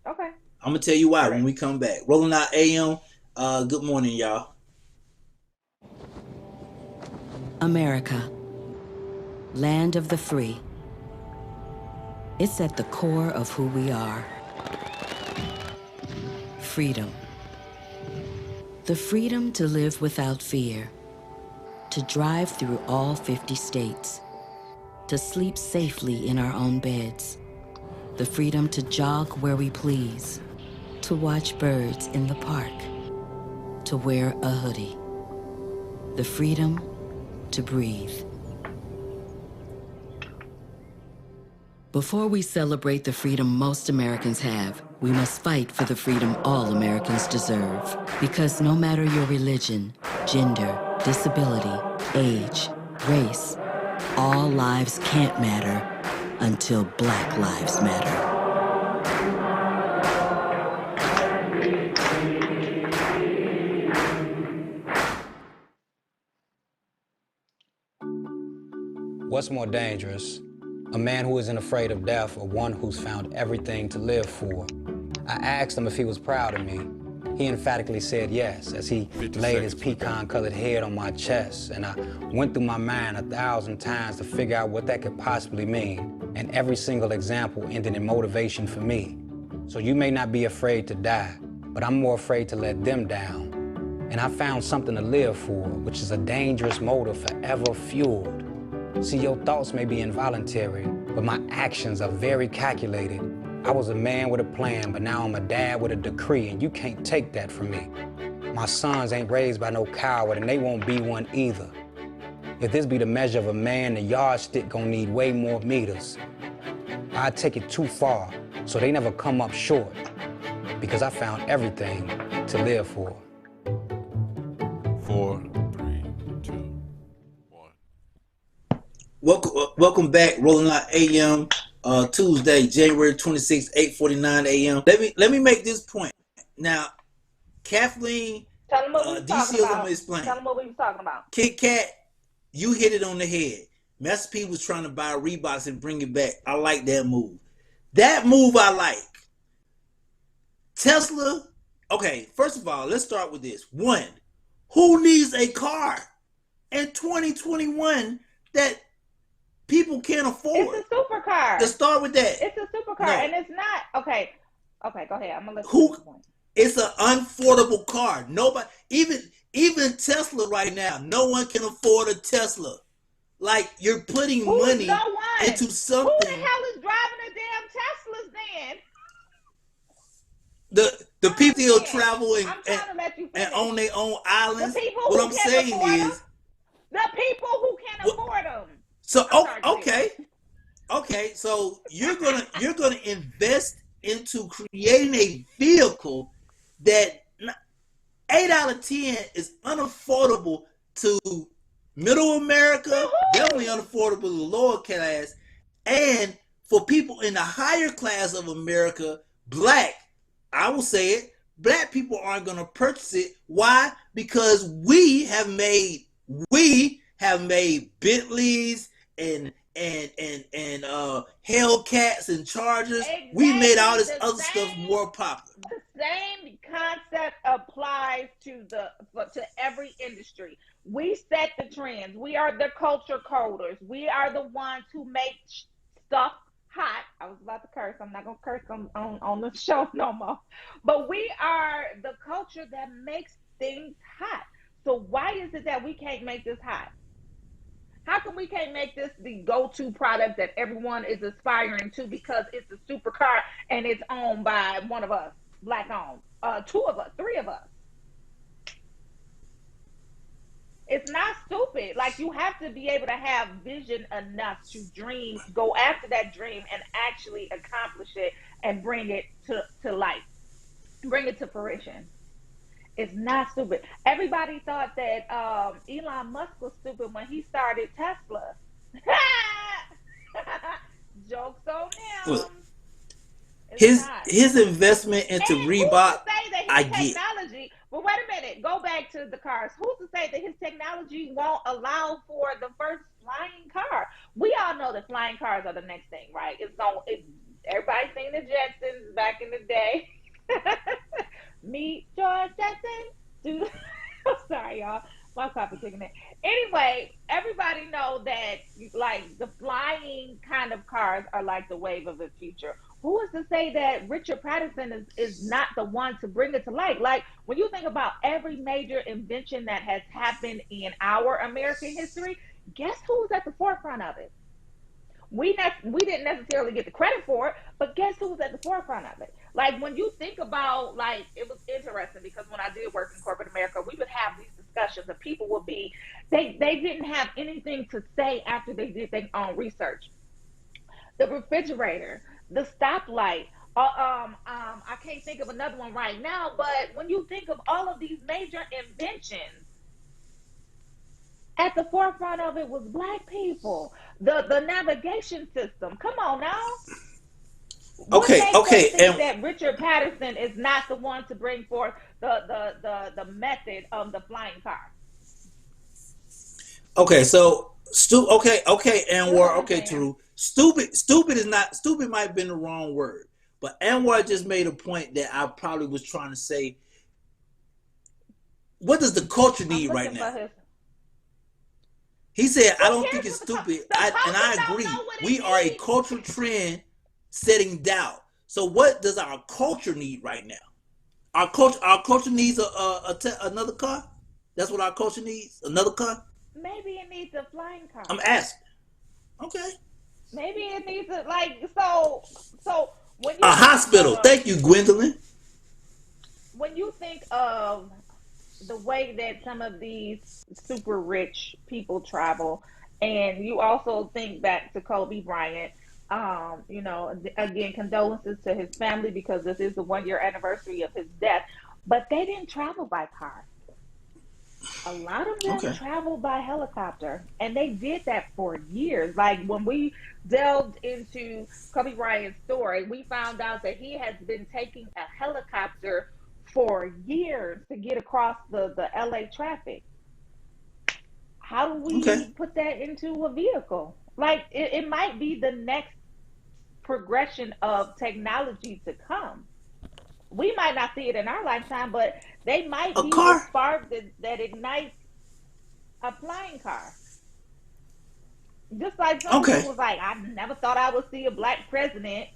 Okay. I'm gonna tell you why when we come back. Rolling Out AM. Good morning, y'all. America, land of the free. It's at the core of who we are. Freedom. The freedom to live without fear, to drive through all 50 states, to sleep safely in our own beds, the freedom to jog where we please, to watch birds in the park, to wear a hoodie, the freedom to breathe. Before we celebrate the freedom most Americans have, we must fight for the freedom all Americans deserve. Because no matter your religion, gender, disability, age, race, all lives can't matter until Black lives matter. What's more dangerous? A man who isn't afraid of death, or one who's found everything to live for? I asked him if he was proud of me. He emphatically said yes, as he laid his pecan-colored head on my chest, and I went through my mind 1,000 times to figure out what that could possibly mean, and every single example ended in motivation for me. So you may not be afraid to die, but I'm more afraid to let them down. And I found something to live for, which is a dangerous motive forever fueled. See, your thoughts may be involuntary, but my actions are very calculated. I was a man with a plan, but now I'm a dad with a decree, and you can't take that from me. My sons ain't raised by no coward, and they won't be one either. If this be the measure of a man, the yardstick gonna need way more meters. I take it too far, so they never come up short, because I found everything to live for. 4, 3, 2, 1. Welcome back, Rolling Out AM. Tuesday, January 26, 8:49 a.m. Let me make this point. Now, Kathleen, Tell them what we was talking about. Explain. Tell them what we was talking about. Kit Kat, you hit it on the head. Master P was trying to buy Reeboks and bring it back. I like that move. That move I like. Tesla, okay, first of all, let's start with this. One, who needs a car in 2021 that people can't afford? It's a supercar. Let's start with that. It's a supercar, and it's not okay. Okay, go ahead. I'm gonna let you. It's an unaffordable car. Nobody, even Tesla right now, no one can afford a Tesla. Like, you're putting money into something. Who the hell is driving a damn Teslas then? The people still travel and own their own islands. What I'm saying is, the people who can't afford them. So okay, so you're gonna invest into creating a vehicle that 8 out of 10 is unaffordable to middle America, definitely unaffordable to the lower class, and for people in the higher class of America, Black, I will say it. Black people aren't going to purchase it. Why? Because we have made Bentleys and Hellcats and Chargers. Exactly. We made all this other stuff more popular. The same concept applies to every industry. We set the trends. We are the culture coders. We are the ones who make stuff hot. I was about to curse. I'm not gonna curse on the show no more. But we are the culture that makes things hot. So why is it that we can't make this hot? How come we can't make this the go-to product that everyone is aspiring to because it's a supercar and it's owned by one of us, black owned, two of us, three of us? It's not stupid. Like, you have to be able to have vision enough to dream, go after that dream and actually accomplish it and bring it to life, bring it to fruition. It's not stupid. Everybody thought that Elon Musk was stupid when he started Tesla. Jokes on him. His investment into Reebok, I get. Technology. But wait a minute. Go back to the cars. Who's to say that his technology won't allow for the first flying car? We all know that flying cars are the next thing, right? Everybody's seen the Jetsons back in the day. Meet George Jetson. Sorry, y'all. My copy taking it. Anyway, everybody know that like the flying kind of cars are like the wave of the future. Who is to say that Richard Patterson is not the one to bring it to light? Like, when you think about every major invention that has happened in our American history, guess who's at the forefront of it? We didn't necessarily get the credit for it, but guess who was at the forefront of it? Like, when you think about, like, it was interesting because when I did work in corporate America, we would have these discussions and people would be, they didn't have anything to say after they did their own research. The refrigerator, the stoplight, I can't think of another one right now, but when you think of all of these major inventions, at the forefront of it was black people. The navigation system. Come on now. Okay. And that Richard Patterson is not the one to bring forth the method of the flying car. Okay, so Anwar. Okay, true. Stupid might have been the wrong word, but Anwar just made a point that I probably was trying to say. What does the culture need right now? He said, I don't think it's stupid. I agree. We are a cultural trend setting down. So what does our culture need right now? Our culture needs another car? That's what our culture needs? Another car? Maybe it needs a flying car. I'm asking. Okay. Maybe it needs so when you a hospital. Thank you, Gwendolyn. When you think of the way that some of these super rich people travel, and you also think back to Kobe Bryant, again, condolences to his family because this is the 1-year anniversary of his death, but they didn't travel by car. A lot of them traveled by helicopter, and they did that for years. Like, when we delved into Kobe Bryant's story, we found out that he has been taking a helicopter for years to get across the LA traffic. How do we put that into a vehicle? Like, it might be the next progression of technology to come. We might not see it in our lifetime, but they might be the spark that ignites a flying car. Just like some people was like, I never thought I would see a black president,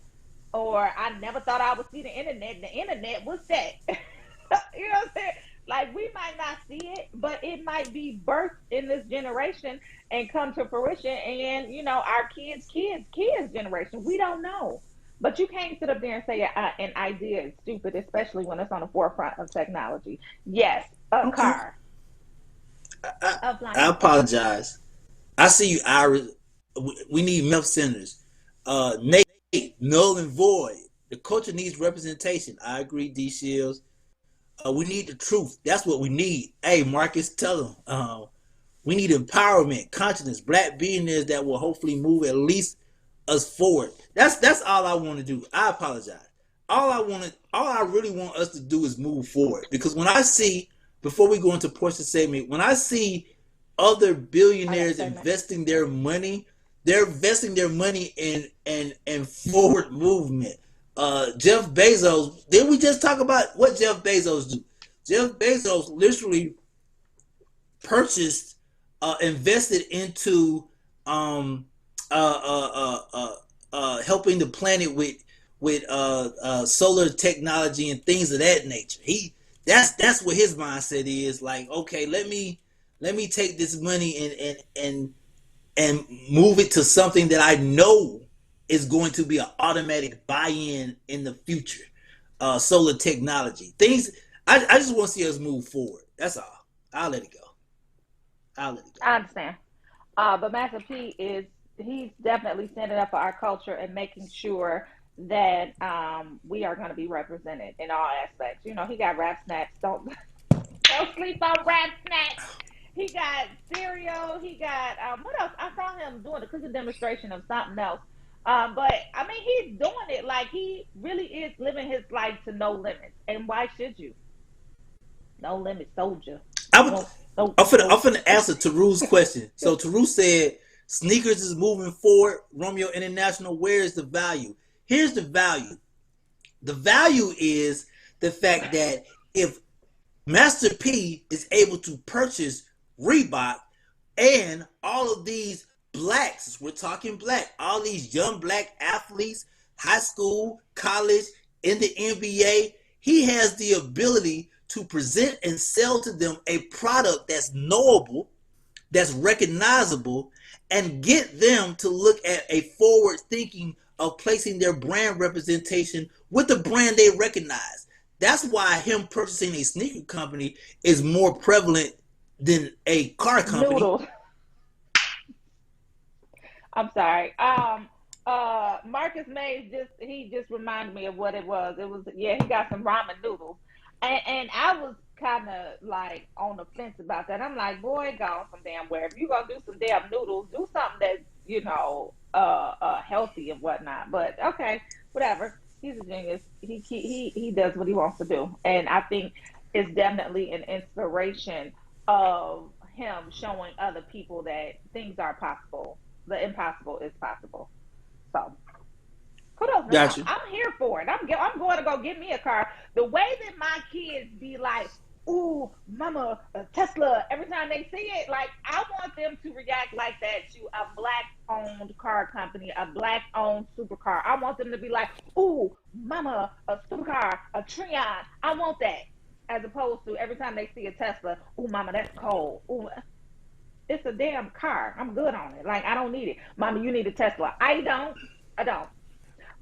or I never thought I would see the internet. The internet, what's that? You know what I'm saying? Like, we might not see it, but it might be birthed in this generation and come to fruition. And, our kids' generation, we don't know. But you can't sit up there and say an idea is stupid, especially when it's on the forefront of technology. Yes, a car. I apologize. I see you, Iris. We need Memphis Senators. Nate, null and void. The culture needs representation. I agree, D. Shields. We need the truth. That's what we need. Hey, Marcus, tell them. We need empowerment, consciousness, black billionaires that will hopefully move at least us forward. That's all I want to do. I apologize. all I really want us to do is move forward. Because when I see, before we go into Portia segment, when I see other billionaires investing their money, they're investing their money in forward movement. Jeff Bezos, didn't we just talk about what Jeff Bezos do? Jeff Bezos literally purchased, invested into helping the planet with solar technology and things of that nature. That's what his mindset is. Like, okay, let me take this money and move it to something that I know is going to be an automatic buy-in in the future. Solar technology. Things I just want to see us move forward. That's all. I'll let it go. I understand. But Master P he's definitely standing up for our culture and making sure that we are going to be represented in all aspects. You know, he got rap snacks. Don't sleep on rap snacks. He got cereal. He got what else? I saw him doing a cooking demonstration of something else. But I mean, he's doing it like he really is living his life to no limits. And why should you? No limit soldier. I'm finna answer Teru's question. So Teru said, sneakers is moving forward. Romeo International, where is the value? Here's the value. The value is the fact that if Master P is able to purchase Reebok and all of these blacks, we're talking black, all these young black athletes, high school, college, in the NBA, he has the ability to present and sell to them a product that's knowable, that's recognizable, and get them to look at a forward thinking of placing their brand representation with the brand they recognize. That's why him purchasing a sneaker company is more prevalent than a car company. Noodles. I'm sorry. Marcus Mays just reminded me of what it was. It was, he got some ramen noodles. And I was kind of like on the fence about that. I'm like, boy, go some damn where. If you gonna do some damn noodles, do something that's, you know, healthy and whatnot. But okay, whatever. He's a genius. He does what he wants to do, and I think it's definitely an inspiration of him showing other people that things are possible. The impossible is possible. So. Kudos. Gotcha. I'm here for it. I'm going to go get me a car. The way that my kids be like, ooh, mama, a Tesla, every time they see it, like, I want them to react like that to a black-owned car company, a black-owned supercar. I want them to be like, ooh, mama, a supercar, a Treon. I want that. As opposed to every time they see a Tesla, ooh, mama, that's cold. Ooh, it's a damn car. I'm good on it. Like, I don't need it. Mama, you need a Tesla. I don't.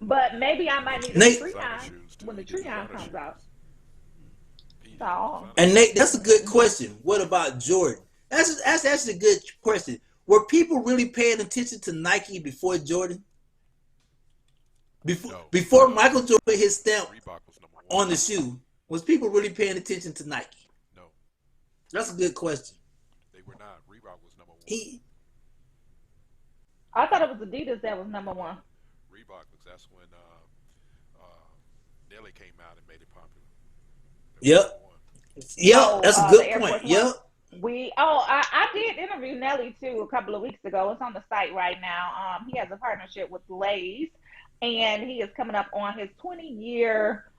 But maybe I might need a Treon when the Treon comes out. So. And Nate, that's a good question. What about Jordan? That's actually a good question. Were people really paying attention to Nike before Jordan? Before Michael Jordan put his stamp on the shoe, was people really paying attention to Nike? No. That's a good question. They were not. Reebok was number one. I thought it was Adidas that was number one. Reebok, because that's when Nelly came out and made it popular. Yep, that's a good point. Yep. I did interview Nelly too a couple of weeks ago. It's on the site right now. He has a partnership with Lay's, and he is coming up on his 20-year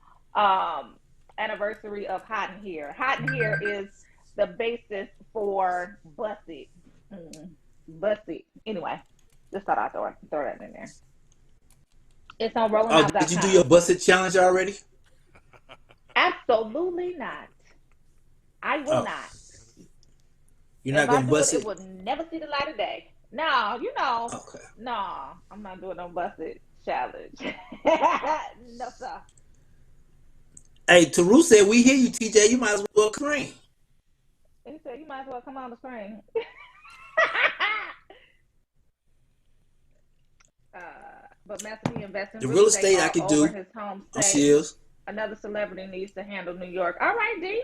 anniversary of Hot in Here. Hot in Here is the basis for Busted. Busted. Anyway, just thought I'd throw that in there. It's on RollingOut.com. Did you do your Busted challenge already? Absolutely not. I will not. You're not going to bust it? It would never see the light of day. No, you know. Okay. No, I'm not doing no Busted challenge. No, sir. Hey, Teru said, we hear you, TJ. You might as well cream. He said, you might as well come on the screen. But Master P investing the real estate I could do. His home I'm serious. Another celebrity needs to handle New York. All right, D.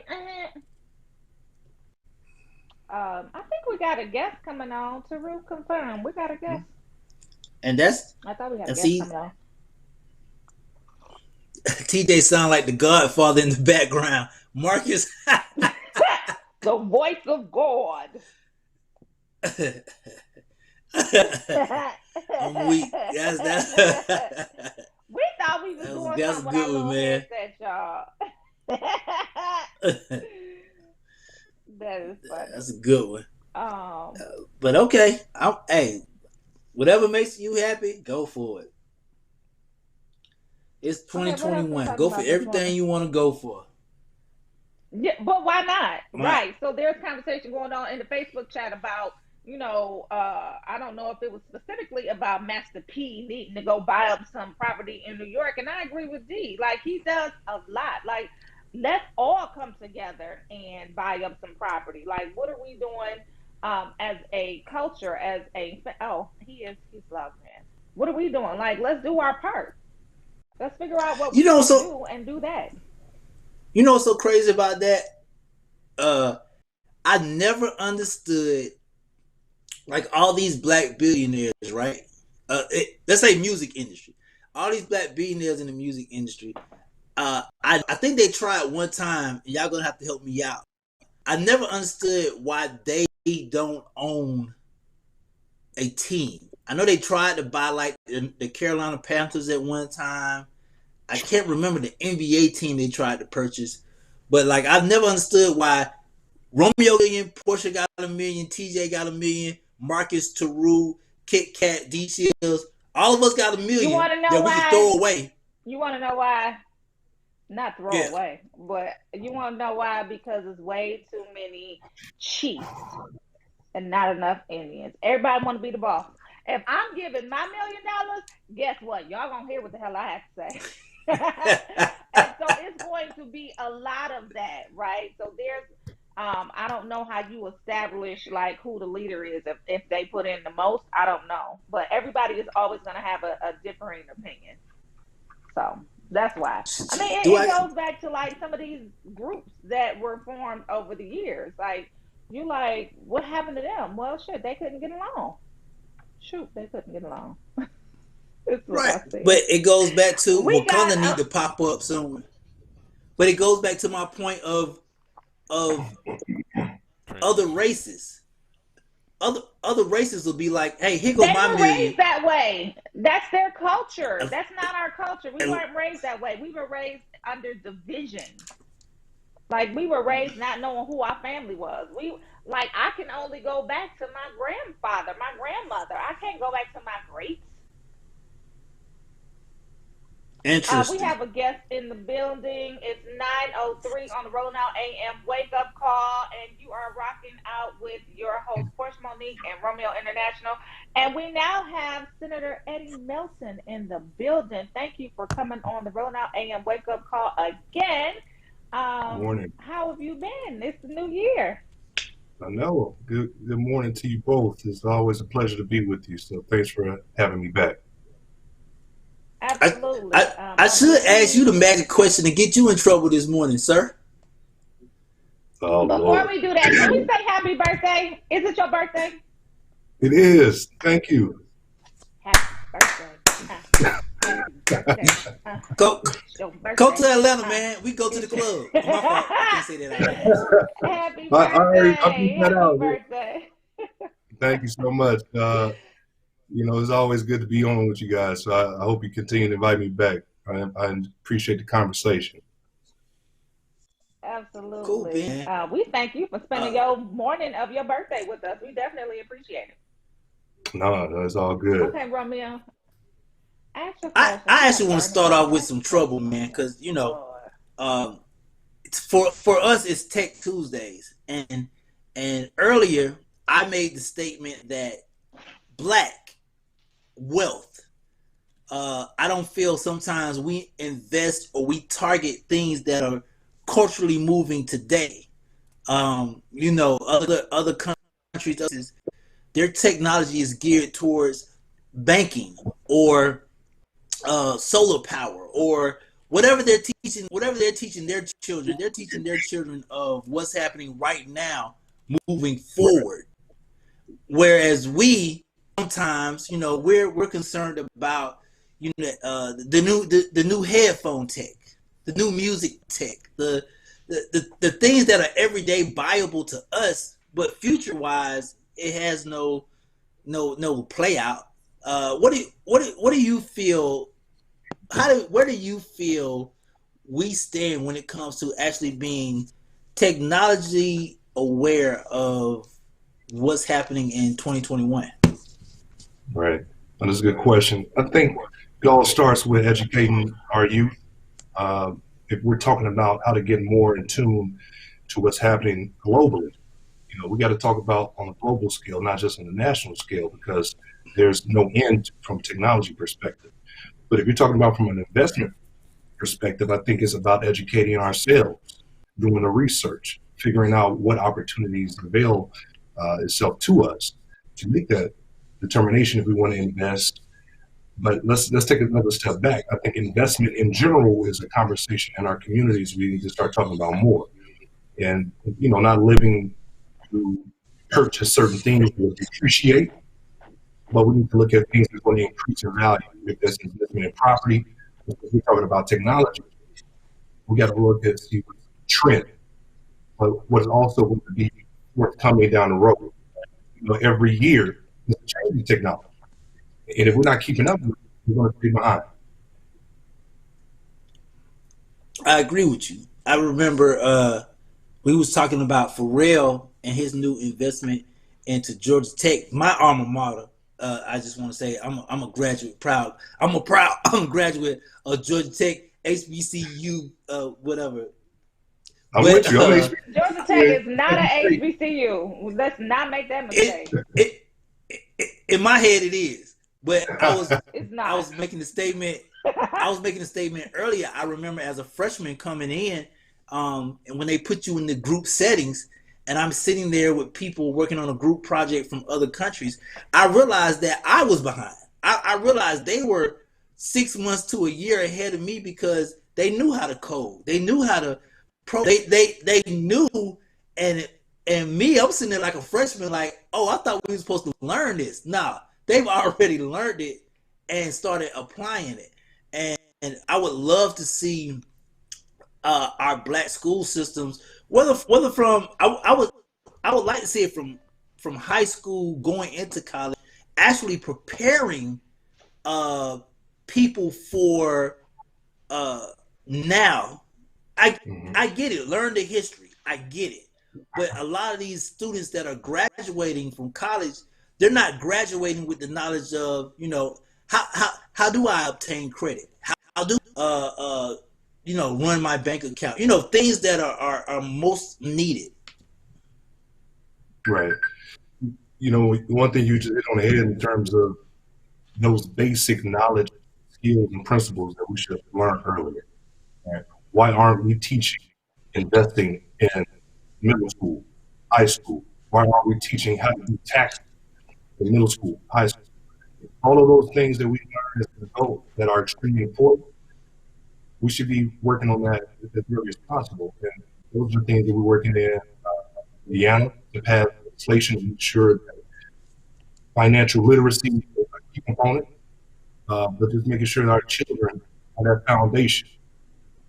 I think we got a guest coming on. Teru confirm. We got a guest. And that's. I thought we had a guest coming on. TJ sound like the Godfather in the background. Marcus. The voice of God. I'm weak. That's We thought we was doing that's something with good our little one, man. headset, y'all. That is funny. That's a good one. Um, But okay, hey, whatever makes you happy, go for it. It's Okay, what else we 2021. talking Go about for this everything morning? you want to go for. Yeah, but why not? Right. Right. So there's conversation going on in the Facebook chat about, I don't know if it was specifically about Master P needing to go buy up some property in New York. And I agree with D. Like, he does a lot. Like, let's all come together and buy up some property. Like, what are we doing as a culture, he's love, man. What are we doing? Like, let's do our part. Let's figure out what we can do and do that. You know what's so crazy about that? I never understood, like, all these black billionaires, right? Let's say music industry. All these black billionaires in the music industry. I think they tried one time, and y'all gonna have to help me out. I never understood why they don't own a team. I know they tried to buy like the Carolina Panthers at one time. I can't remember the NBA team they tried to purchase, but like I've never understood why Romeo got $1 million, Portia got $1 million, TJ got $1 million, Marcus, Taru, Kit Kat, D Chills, all of us got $1 million that we can throw away. You want to know why? Not throw away, but you want to know why? Because it's way too many chiefs and not enough Indians. Everybody want to be the boss. If I'm giving my $1 million, guess what? Y'all gonna hear what the hell I have to say. And so it's going to be a lot of that, right? So there's, I don't know how you establish like who the leader is. If they put in the most, I don't know. But everybody is always going to have a differing opinion. So that's why. I mean, it goes back to like some of these groups that were formed over the years. Like, you like, what happened to them? Well, shit, they couldn't get along. Shoot, they couldn't get along. Right, but it goes back to Wakanda need to pop up somewhere. But it goes back to my point of other races. Other races will be like, hey, here go my $1 million. Raised that way. That's their culture. That's not our culture. We weren't raised that way. We were raised under division. Like, we were raised not knowing who our family was. I can only go back to my grandfather, my grandmother. I can't go back to my greats. Interesting. We have a guest in the building. It's 9:03 on the Rolling Out AM wake up call, and you are rocking out with your host, Portia Monique and Romeo International. And we now have Senator Eddie Melton in the building. Thank you for coming on the Rolling Out AM wake up call again. Morning. How have you been? It's the new year. I know. Good morning to you both. It's always a pleasure to be with you. So thanks for having me back. Absolutely. I should ask you the magic question to get you in trouble this morning, sir. Oh, Before Lord. we do that, can we say happy birthday? Is it your birthday? It is. Thank you. Happy birthday. Go to Atlanta, man. We go to the club. My fault. I can't say that out loud. Happy birthday. Happy birthday. Thank you so much. It's always good to be on with you guys. So I hope you continue to invite me back. I appreciate the conversation. Absolutely. Cool, man. We thank you for spending your morning of your birthday with us. We definitely appreciate it. No, it's all good. Okay, Romeo. I actually want to start off with some trouble, man, because for us it's Tech Tuesdays, and earlier I made the statement that Black wealth, I don't feel sometimes we invest or we target things that are culturally moving today. Other countries, their technology is geared towards banking or solar power or whatever they're teaching their children. They're teaching their children of what's happening right now moving forward. Whereas we sometimes, we're concerned about the new headphone tech. the new music tech, the things that are everyday viable to us, but future wise, it has no play out. What do you feel? Where do you feel we stand when it comes to actually being technology aware of what's happening in 2021? Right. That's a good question. I think it all starts with educating our youth. If we're talking about how to get more in tune to what's happening globally, we got to talk about on a global scale, not just on a national scale, because there's no end from technology perspective. But if you're talking about from an investment perspective, I think it's about educating ourselves, doing the research, figuring out what opportunities avail itself to us to make that determination if we want to invest. But let's take another step back. I think investment in general is a conversation in our communities we need to start talking about more. And, not living to purchase certain things that depreciate, but we need to look at things that's going to increase in value. If there's investment in property, if we're talking about technology, we got to look at the trend, but what's also going to be forthcoming down the road. Every year, there's a change in technology. And if we're not keeping up with it, we're going to stay behind. I agree with you. I remember we was talking about Pharrell and his new investment into Georgia Tech, my alma mater. I just want to say I'm a graduate, proud. I'm a graduate of Georgia Tech, HBCU, whatever. I'm with you. Georgia Tech is not an HBCU. Let's not make that mistake. In my head, it is. But I was making a statement. I was making a statement earlier. I remember as a freshman coming in, and when they put you in the group settings, and I'm sitting there with people working on a group project from other countries, I realized that I was behind. I realized they were 6 months to a year ahead of me because they knew how to code. They knew how to they knew, and me, I'm sitting there like a freshman, like, oh, I thought we were supposed to learn this. Nah, they've already learned it and started applying it. And I would love to see our black school systems, whether from I would like to see it from high school going into college, actually preparing people for now. I get it. Learn the history. I get it. But a lot of these students that are graduating from college, they're not graduating with the knowledge of, how do I obtain credit? How do run my bank account? Things that are most needed. Right. One thing you just hit on the head in terms of those basic knowledge, skills, and principles that we should have learned earlier. Right? Why aren't we teaching investing in middle school, high school? Why aren't we teaching how to do taxes in middle school, high school? All of those things that we learn as an adult that are extremely important, we should be working on that as early as possible. And those are things that we're working in Indiana to pass legislation to ensure that financial literacy is a key component, but just making sure that our children have that foundation.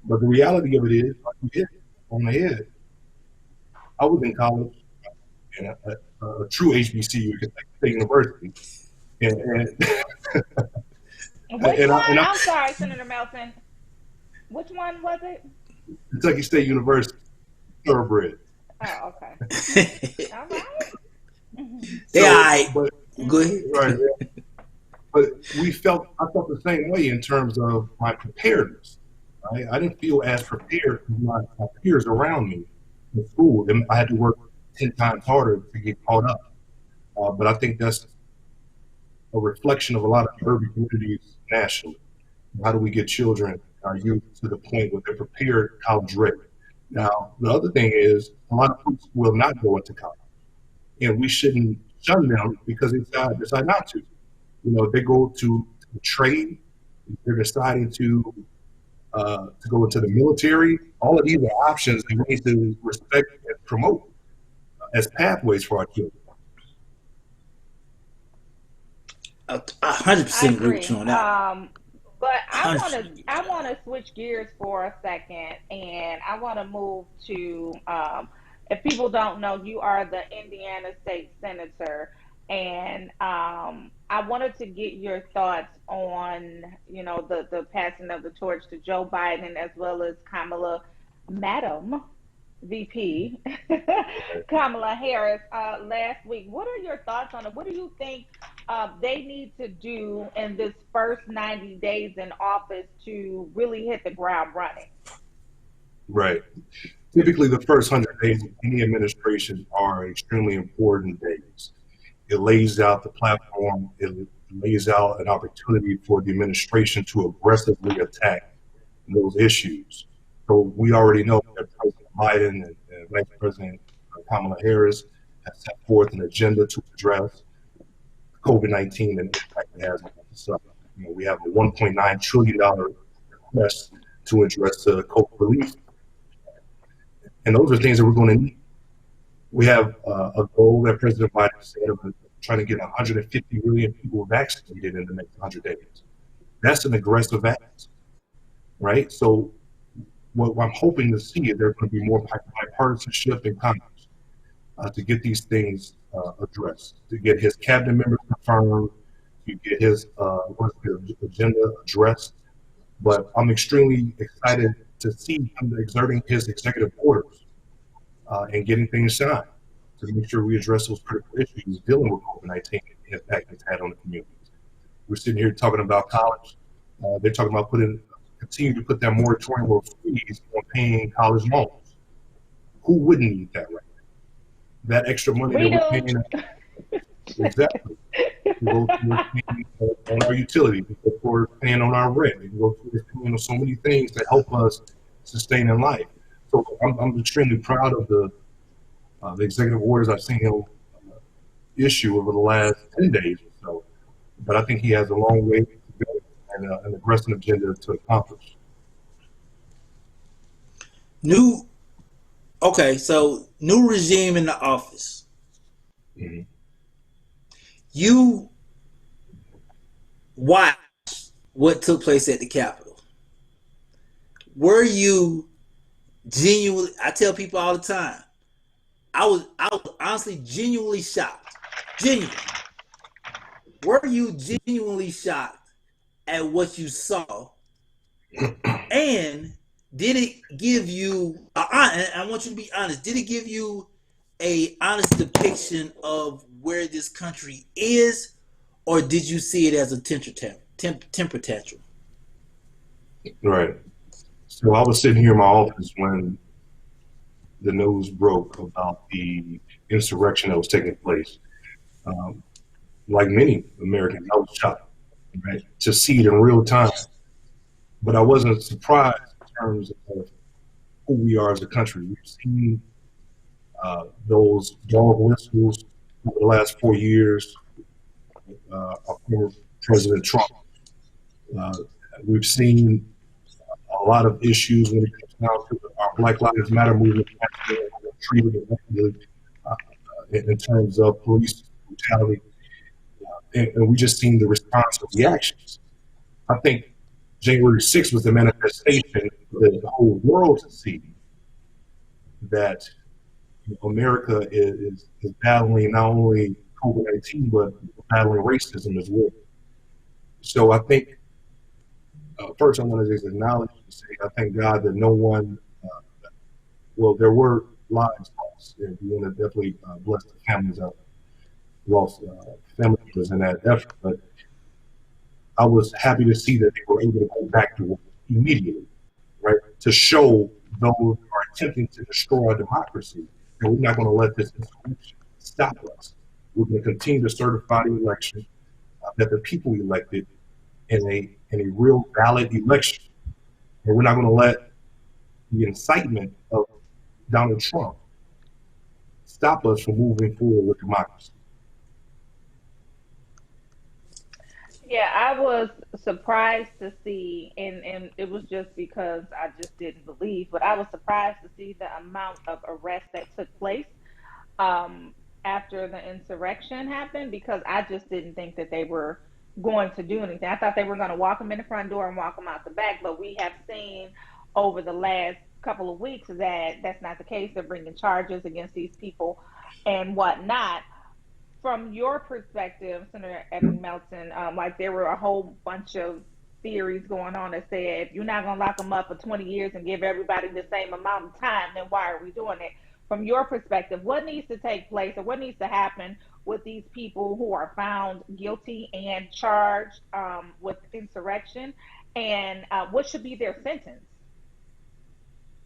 But the reality of it is, like we hit on the head, I was in college in a true HBCU, Kentucky State University. I'm sorry, Senator Melton. Which one was it? Kentucky State University, thoroughbred. Oh, okay. All right. But go ahead. Right. But I felt the same way in terms of my preparedness. Right? I didn't feel as prepared as my peers around me in school. And I had to work 10 times harder to get caught up. But I think that's a reflection of a lot of urban communities nationally. How do we get children, our youth, to the point where they're prepared, college ready? Now, the other thing is, a lot of folks will not go into college, and we shouldn't shun them because they decide not to. If they go to trade, if they're deciding to go into the military, all of these are options that we need to respect and promote as pathways for our children. 100% agree with you on that. But I want 100 to years I old. want to switch gears for a second, and I want to move to if people don't know, you are the Indiana State Senator, and I wanted to get your thoughts on the passing of the torch to Joe Biden as well as Kamala, Madam VP Kamala Harris last week. What are your thoughts on it? What do you think they need to do in this first 90 days in office to really hit the ground running? Right. Typically, the first 100 days of any administration are extremely important days. It lays out the platform. It lays out an opportunity for the administration to aggressively attack those issues. So we already know that President Biden and Vice President Kamala Harris have set forth an agenda to address COVID-19 and the impact it has on society. We have a $1.9 trillion request to address COVID relief. And those are things that we're going to need. We have a goal that President Biden said of trying to get 150 million people vaccinated in the next 100 days. That's an aggressive act, right? So what I'm hoping to see is there's going to be more bipartisanship in Congress to get these things addressed, to get his cabinet members confirmed, to get his agenda addressed. But I'm extremely excited to see him exerting his executive orders and getting things signed to make sure we address those critical issues dealing with COVID-19 and the impact it's had on the communities. We're sitting here talking about college. They're talking about continue to put that moratorium or freeze on paying college loans. Who wouldn't need that right now? That extra money We that we're do. paying. Exactly. We go towards paying on our utilities, we go towards paying on our rent, we go towards paying on so many things that help us sustain in life. So I'm extremely proud of the executive orders I've seen him issue over the last 10 days or so. But I think he has a long way to go and an aggressive agenda to accomplish. So new regime in the office. Mm-hmm. You watched what took place at the Capitol. Were you genuinely? I tell people all the time. I was honestly genuinely shocked. Genuinely. Were you genuinely shocked at what you saw? And did it give you? I want you to be honest. Did it give you a honest depiction of where this country is, or did you see it as a temper tantrum? Right. So I was sitting here in my office when the news broke about the insurrection that was taking place. Like many Americans, I was shocked, right, to see it in real time. But I wasn't surprised in terms of who we are as a country. We've seen those dog whistles over the last 4 years. Our former President Trump. We've seen a lot of issues when it comes down to our Black Lives Matter movement treated in terms of police brutality. And we just seen the response of the actions. I think January 6th was the manifestation for the whole world to see that America is battling not only COVID-19, but battling racism as well. So I think, first I want to just acknowledge and say I thank God that no one, there were lives lost. And we want to definitely bless the families that lost family members in that effort. But I was happy to see that they were able to go back to work immediately, right? To show those who are attempting to destroy our democracy that we're not going to let this insurrection stop us. We're going to continue to certify the election that the people elected in a real valid election. And we're not going to let the incitement of Donald Trump stop us from moving forward with democracy. Yeah, I was surprised to see, and it was just because I just didn't believe, but I was surprised to see the amount of arrests that took place after the insurrection happened, because I just didn't think that they were going to do anything. I thought they were going to walk them in the front door and walk them out the back, but we have seen over the last couple of weeks that that's not the case. They're bringing charges against these people and whatnot. From your perspective, Senator Evan Melton, like there were a whole bunch of theories going on that said, if you're not going to lock them up for 20 years and give everybody the same amount of time, then why are we doing it? From your perspective, what needs to take place or what needs to happen with these people who are found guilty and charged with insurrection, and what should be their sentence?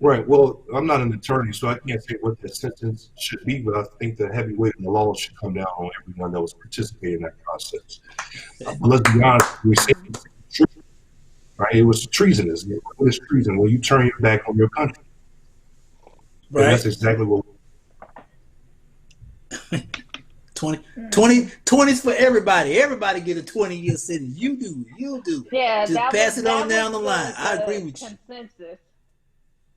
Right. Well, I'm not an attorney, so I can't say what the sentence should be, but I think the heavy weight of the law should come down on everyone that was participating in that process. But let's be honest, we say it's true, right? It was treasonous. What is treason? When you turn your back on your country. Right. And that's exactly what 20's for everybody. Everybody get a 20-year sentence. You do. Yeah, just pass it on down the line. I agree with you. Consensus.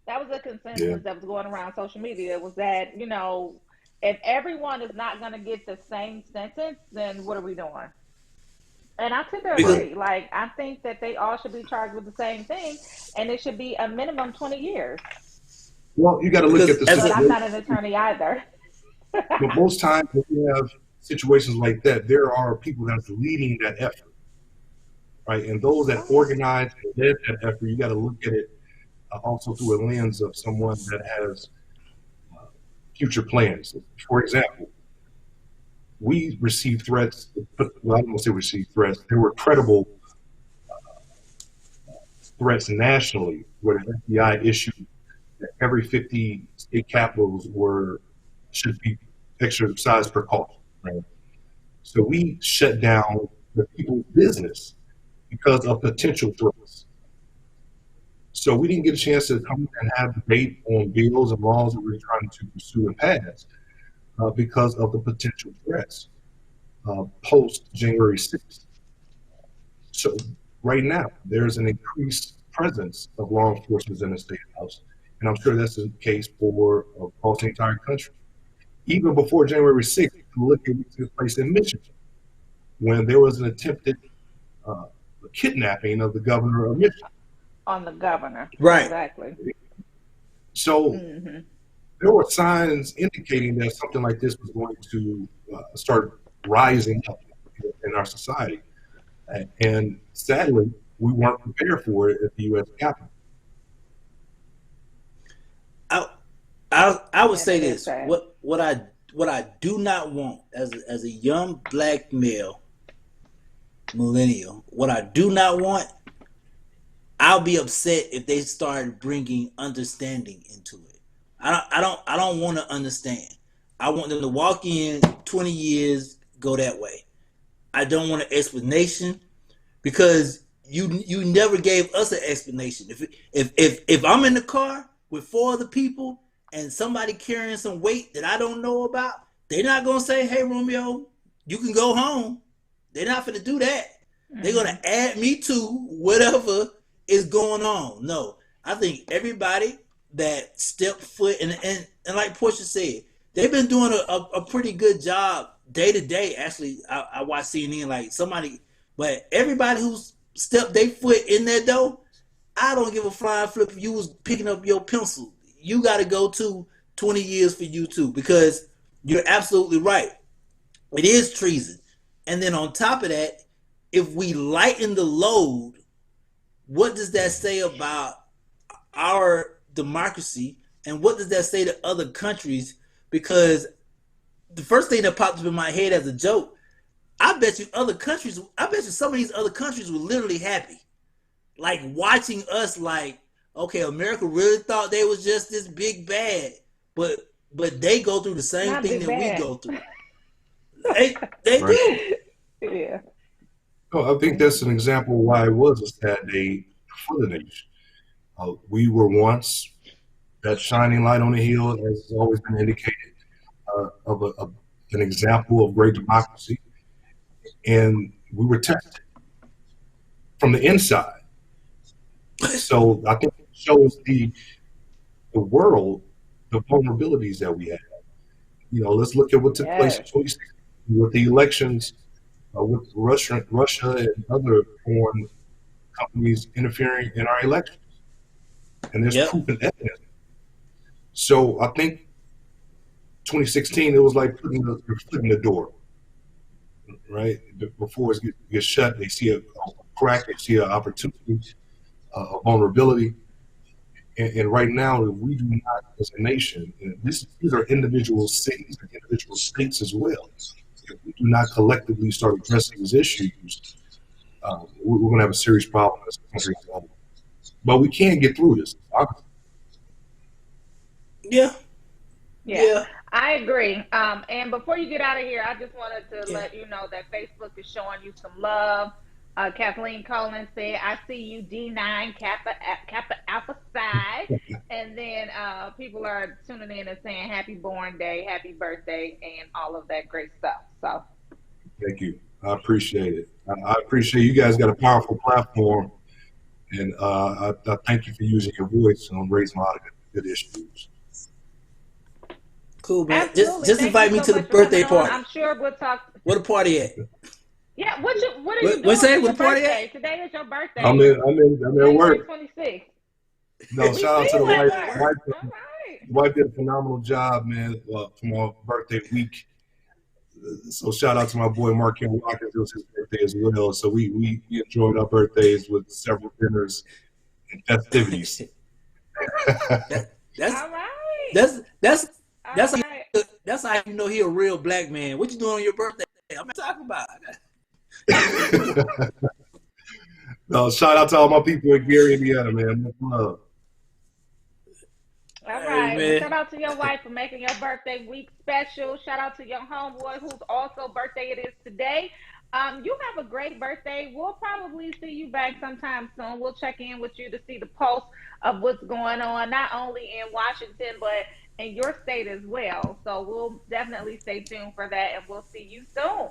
That was a consensus that was going around social media, was that, you know, if everyone is not going to get the same sentence, then what are we doing? And I tend to agree. Like, I think that they all should be charged with the same thing, and it should be a minimum 20 years. Well, you got to look at the But I'm not an attorney either. But most times when you have situations like that, there are people that's leading that effort, right? And those that organize and led that effort, you got to look at it also through a lens of someone that has future plans. For example, we received threats. Well, I don't want to say received threats. There were credible threats nationally, where the FBI issued that every 50 state capitals should be exercise precaution. Right? So we shut down the people's business because of potential threats. So we didn't get a chance to come and have debate on bills and laws that we're trying to pursue and pass because of the potential threats post January 6th. So right now, there's an increased presence of law enforcement in the State House, and I'm sure that's the case for across the entire country. Even before January 6th, look at what took place in Michigan, when there was an attempted kidnapping of the governor of Michigan. On the governor. Right. Exactly. So there were signs indicating that something like this was going to start rising up in our society. And sadly, we weren't prepared for it at the U.S. Capitol. I would say this: what I do not want as a young black male millennial, what I do not want, I'll be upset if they start bringing understanding into it. I don't want to understand. I want them to walk in 20 years, go that way. I don't want an explanation, because you never gave us an explanation. If I'm in the car with 4 other people and somebody carrying some weight that I don't know about, they're not gonna say, "Hey, Romeo, you can go home." They're not gonna do that. They're gonna add me to whatever is going on. No, I think everybody that stepped foot and like Portia said, they've been doing a pretty good job day to day. Actually, I watch CNN like somebody, but everybody who's stepped their foot in there though, I don't give a flying flip if you was picking up your pencil. You got to go to 20 years for you too, because you're absolutely right. It is treason. And then on top of that, if we lighten the load, what does that say about our democracy, and what does that say to other countries? Because the first thing that popped up in my head as a joke, I bet you some of these other countries were literally happy, like watching us, like, okay, America really thought they was just this big bad, but they go through the same thing that we go through. They do. Yeah. No, I think that's an example of why it was a sad day for the nation. We were once that shining light on the hill, as has always been indicated, of an example of great democracy, and we were tested from the inside. So I think it shows the world the vulnerabilities that we have. You know, let's look at what took place in 2016 with the elections with Russia and other foreign companies interfering in our elections. And there's proven evidence. So I think 2016, it was like putting the door, right? Before it gets shut, they see a crack, they see an opportunity, a vulnerability. And right now, we do not, as a nation, and these are individual cities and individual states as well. If we do not collectively start addressing these issues, we're going to have a serious problem as a country. But we can get through this. Yeah, I agree. And before you get out of here, I just wanted to let you know that Facebook is showing you some love. Kathleen Collins said, I see you D9 Kappa Alpha Psi. And then people are tuning in and saying happy born day, happy birthday, and all of that great stuff. So thank you. I appreciate it. I appreciate you guys got a powerful platform. And I thank you for using your voice on raising a lot of good issues. Cool, man. Absolutely. Just invite me to the birthday party. I'm sure we'll talk. Where the party at? Yeah, what are you doing? What's that? Your What party birthday? at? Today is your birthday. I'm at work. 26. No, shout out to the wife. All right. Wife did a phenomenal job, man, for my birthday week. So shout out to my boy Mark Kim Watkins. It was his birthday as well. So we enjoyed our birthdays with several dinners and festivities. That's all right. That's how you know he a real black man. What you doing on your birthday? I'm talking about. No, shout out to all my people in Gary, Indiana, man. Much love. All right. Well, shout out to your wife for making your birthday week special. Shout out to your homeboy whose also birthday it is today. You have a great birthday. We'll probably see you back sometime soon. We'll check in with you to see the pulse of what's going on, not only in Washington, but in your state as well. So we'll definitely stay tuned for that, and we'll see you soon.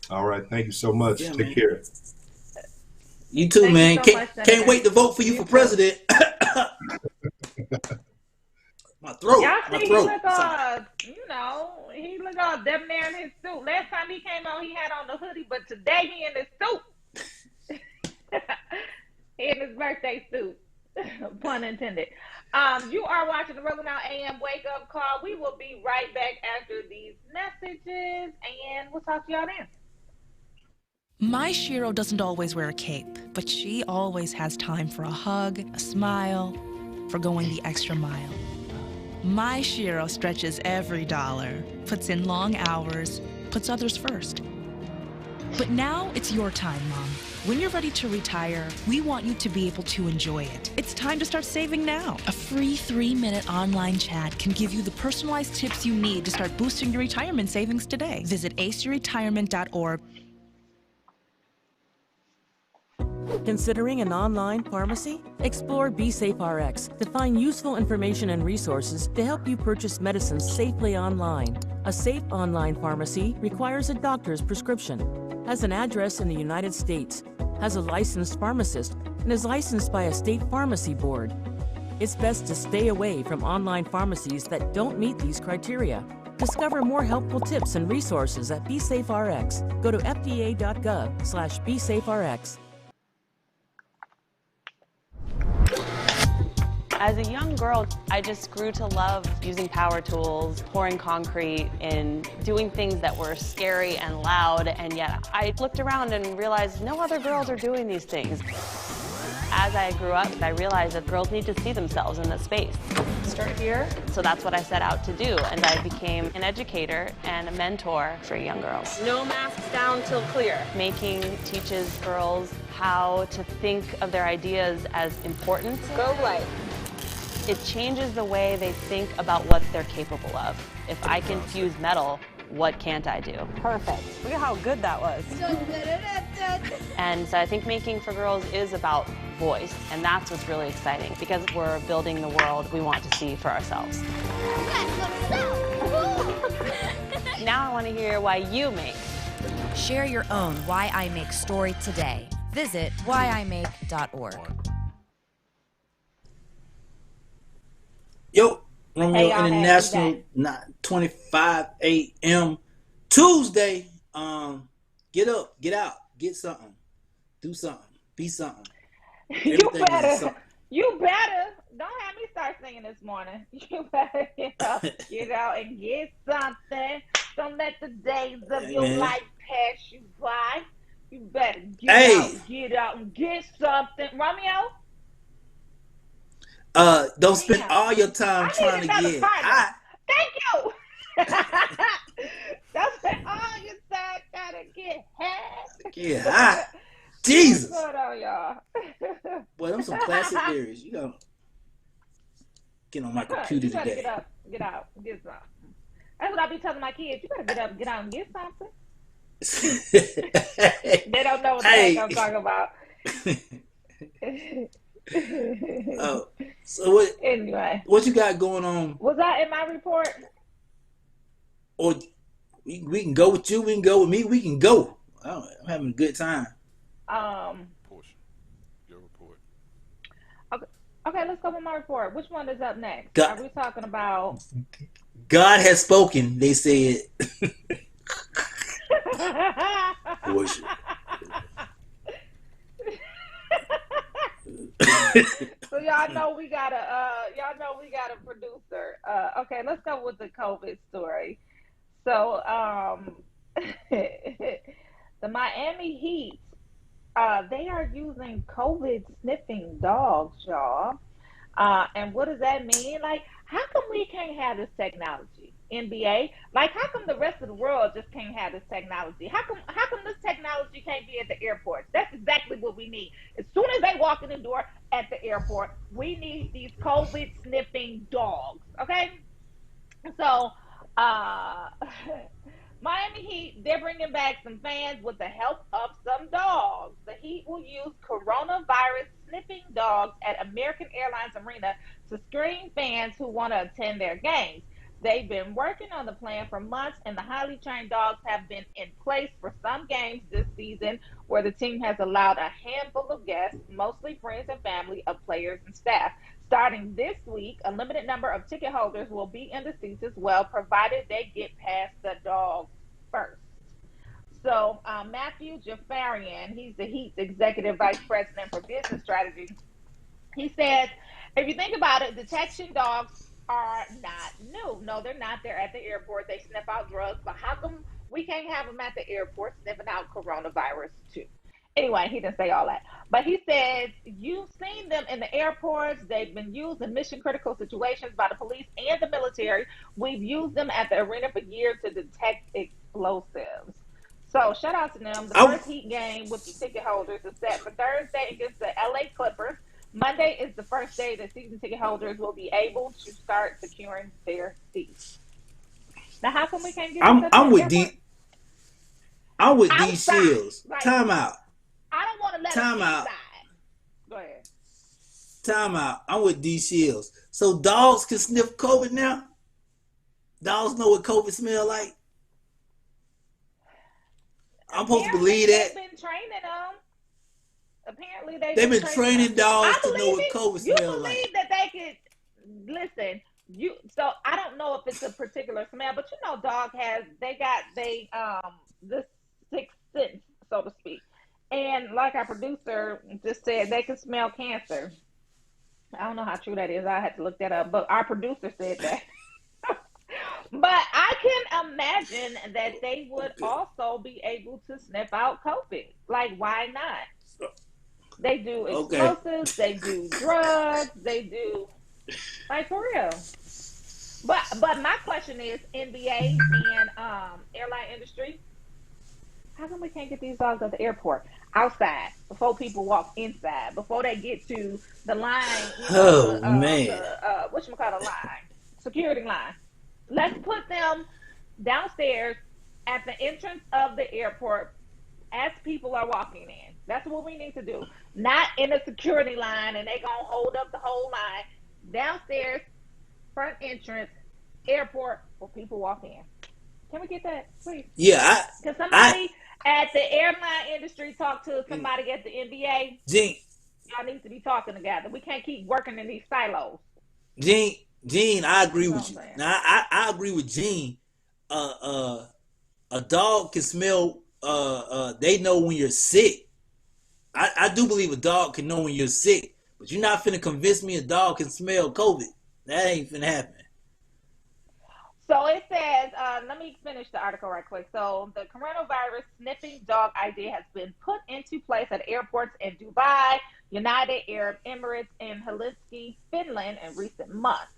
All right. Thank you so much. Yeah, Take man. care. You too, man. Can't wait to vote for you for president. My throat. Y'all see, he look all, he look all debonair in his suit. Last time he came on, he had on the hoodie, but today he in his suit. He in his birthday suit. Pun intended. You are watching the Rolling Out AM Wake Up Call. We will be right back after these messages, and we'll talk to y'all then. My Shiro doesn't always wear a cape, but she always has time for a hug, a smile, for going the extra mile. My Shiro stretches every dollar, puts in long hours, puts others first. But now it's your time, Mom. When you're ready to retire, we want you to be able to enjoy it. It's time to start saving now. A free 3-minute online chat can give you the personalized tips you need to start boosting your retirement savings today. Visit aceyourretirement.org. Considering an online pharmacy? Explore BeSafeRx to find useful information and resources to help you purchase medicines safely online. A safe online pharmacy requires a doctor's prescription, has an address in the United States, has a licensed pharmacist, and is licensed by a state pharmacy board. It's best to stay away from online pharmacies that don't meet these criteria. Discover more helpful tips and resources at BeSafeRx. Go to fda.gov/BeSafeRx. As a young girl, I just grew to love using power tools, pouring concrete, and doing things that were scary and loud, and yet I looked around and realized no other girls are doing these things. As I grew up, I realized that girls need to see themselves in this space. Start here. So that's what I set out to do, and I became an educator and a mentor for young girls. No masks down till clear. Making teaches girls how to think of their ideas as important. Go light. It changes the way they think about what they're capable of. If I can fuse metal, what can't I do? Perfect. Look at how good that was. And so I think Making for Girls is about voice, and that's what's really exciting, because we're building the world we want to see for ourselves. Now I want to hear why you make. Share your own Why I Make story today. Visit whyimake.org. Yo, Romeo International, 9:25 a.m. Tuesday. Get up, get out, get something, do something, be something. You Everything is better, something. you better. Don't have me start singing this morning. You better get out and get something. Don't let the days of your Amen. life pass you by. You better get out and get something. Romeo? Don't spend all your time I trying need to another get partner. high. Thank you. Don't spend all your time trying to get high. Get high. Jesus. What's going on, y'all? Boy, them some classic lyrics. You gotta get on my computer You better today. get up, get out, get something. That's what I be telling my kids. You better get up, get out, and get something. They don't know what the heck I'm talking about. Oh, so what? Anyway, what you got going on? Was that in my report? Or we can go with you. We can go with me. We can go. I'm having a good time. Your report. Okay, let's go with my report. Which one is up next? God- Are we talking about? God has spoken. They said. Worship. So y'all know we got a producer. Okay, let's go with the COVID story. So the Miami Heat, they are using COVID sniffing dogs, y'all. And what does that mean? Like, how come we can't have this technology? NBA, like, how come the rest of the world just can't have this technology? How come this technology can't be at the airports? That's exactly what we need. As soon as they walk in the door at the airport, we need these COVID sniffing dogs. Okay, so Miami Heat, they're bringing back some fans with the help of some dogs. The Heat will use coronavirus sniffing dogs at American Airlines Arena to screen fans who want to attend their games. They've been working on the plan for months, and the highly trained dogs have been in place for some games this season where the team has allowed a handful of guests, mostly friends and family of players and staff. Starting this week, a limited number of ticket holders will be in the seats as well, provided they get past the dogs first. So Matthew Jafarian, he's the Heat's Executive Vice President for Business Strategy. He says, if you think about it, detection dogs are not new. No, they're not. They're at the airport. They sniff out drugs. But how come we can't have them at the airport sniffing out coronavirus too? Anyway, he didn't say all that. But he said, you've seen them in the airports. They've been used in mission-critical situations by the police and the military. We've used them at the arena for years to detect explosives. So shout out to them. The first Heat game with the ticket holders is set for Thursday against the LA Clippers. Monday is the first day that season ticket holders will be able to start securing their seats. Now, how come we can't get? I'm with D Shields. Like, Time out. I don't want to let Time them out. inside. Go ahead. Time out. I'm with D Shields. So dogs can sniff COVID now? Dogs know what COVID smell like? I'm supposed to believe that? They've been training them. Apparently, they've been training dogs to know what COVID you smells like. believe that they could listen. So I don't know if it's a particular smell, but you know, dog has the sixth sense, so to speak. And like our producer just said, they can smell cancer. I don't know how true that is. I had to look that up, but our producer said that. But I can imagine that they would also be able to sniff out COVID. Like, why not? They do explosives, they do drugs, they do, like, for real. But my question is, NBA and airline industry, how come we can't get these dogs at the airport outside before people walk inside, before they get to the line? Man, whatchamacallit line? Security line. Let's put them downstairs at the entrance of the airport as people are walking in. That's what we need to do. Not in a security line and they gonna hold up the whole line. Downstairs, front entrance, airport, where people walk in. Can we get that, please? Yeah, Can somebody at the airline industry talk to somebody at the NBA? Gene, y'all need to be talking together. We can't keep working in these silos. Gene, I agree with you. Now, I agree with Gene. A dog can smell they know when you're sick. I do believe a dog can know when you're sick, but you're not finna convince me a dog can smell COVID. That ain't finna happen. So it says, let me finish the article right quick. So the coronavirus sniffing dog idea has been put into place at airports in Dubai, United Arab Emirates, and Helsinki, Finland in recent months.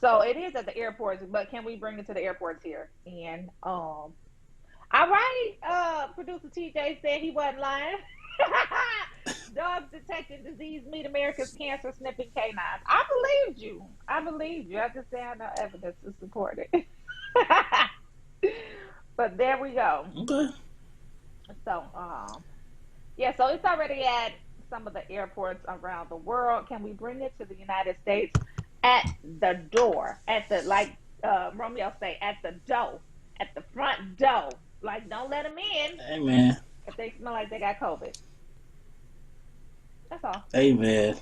So it is at the airports, but can we bring it to the airports here? And all right, producer TJ said he wasn't lying. Dogs detecting disease meet America's cancer sniffing canines. I believed you. I just say I have no evidence to support it. But there we go. Okay. So, yeah, so it's already at some of the airports around the world. Can we bring it to the United States at the door? At the, like Romeo say, at the door. At the front door. Like, don't let them in. Hey, man. If they smell like they got COVID. That's all. Hey, man.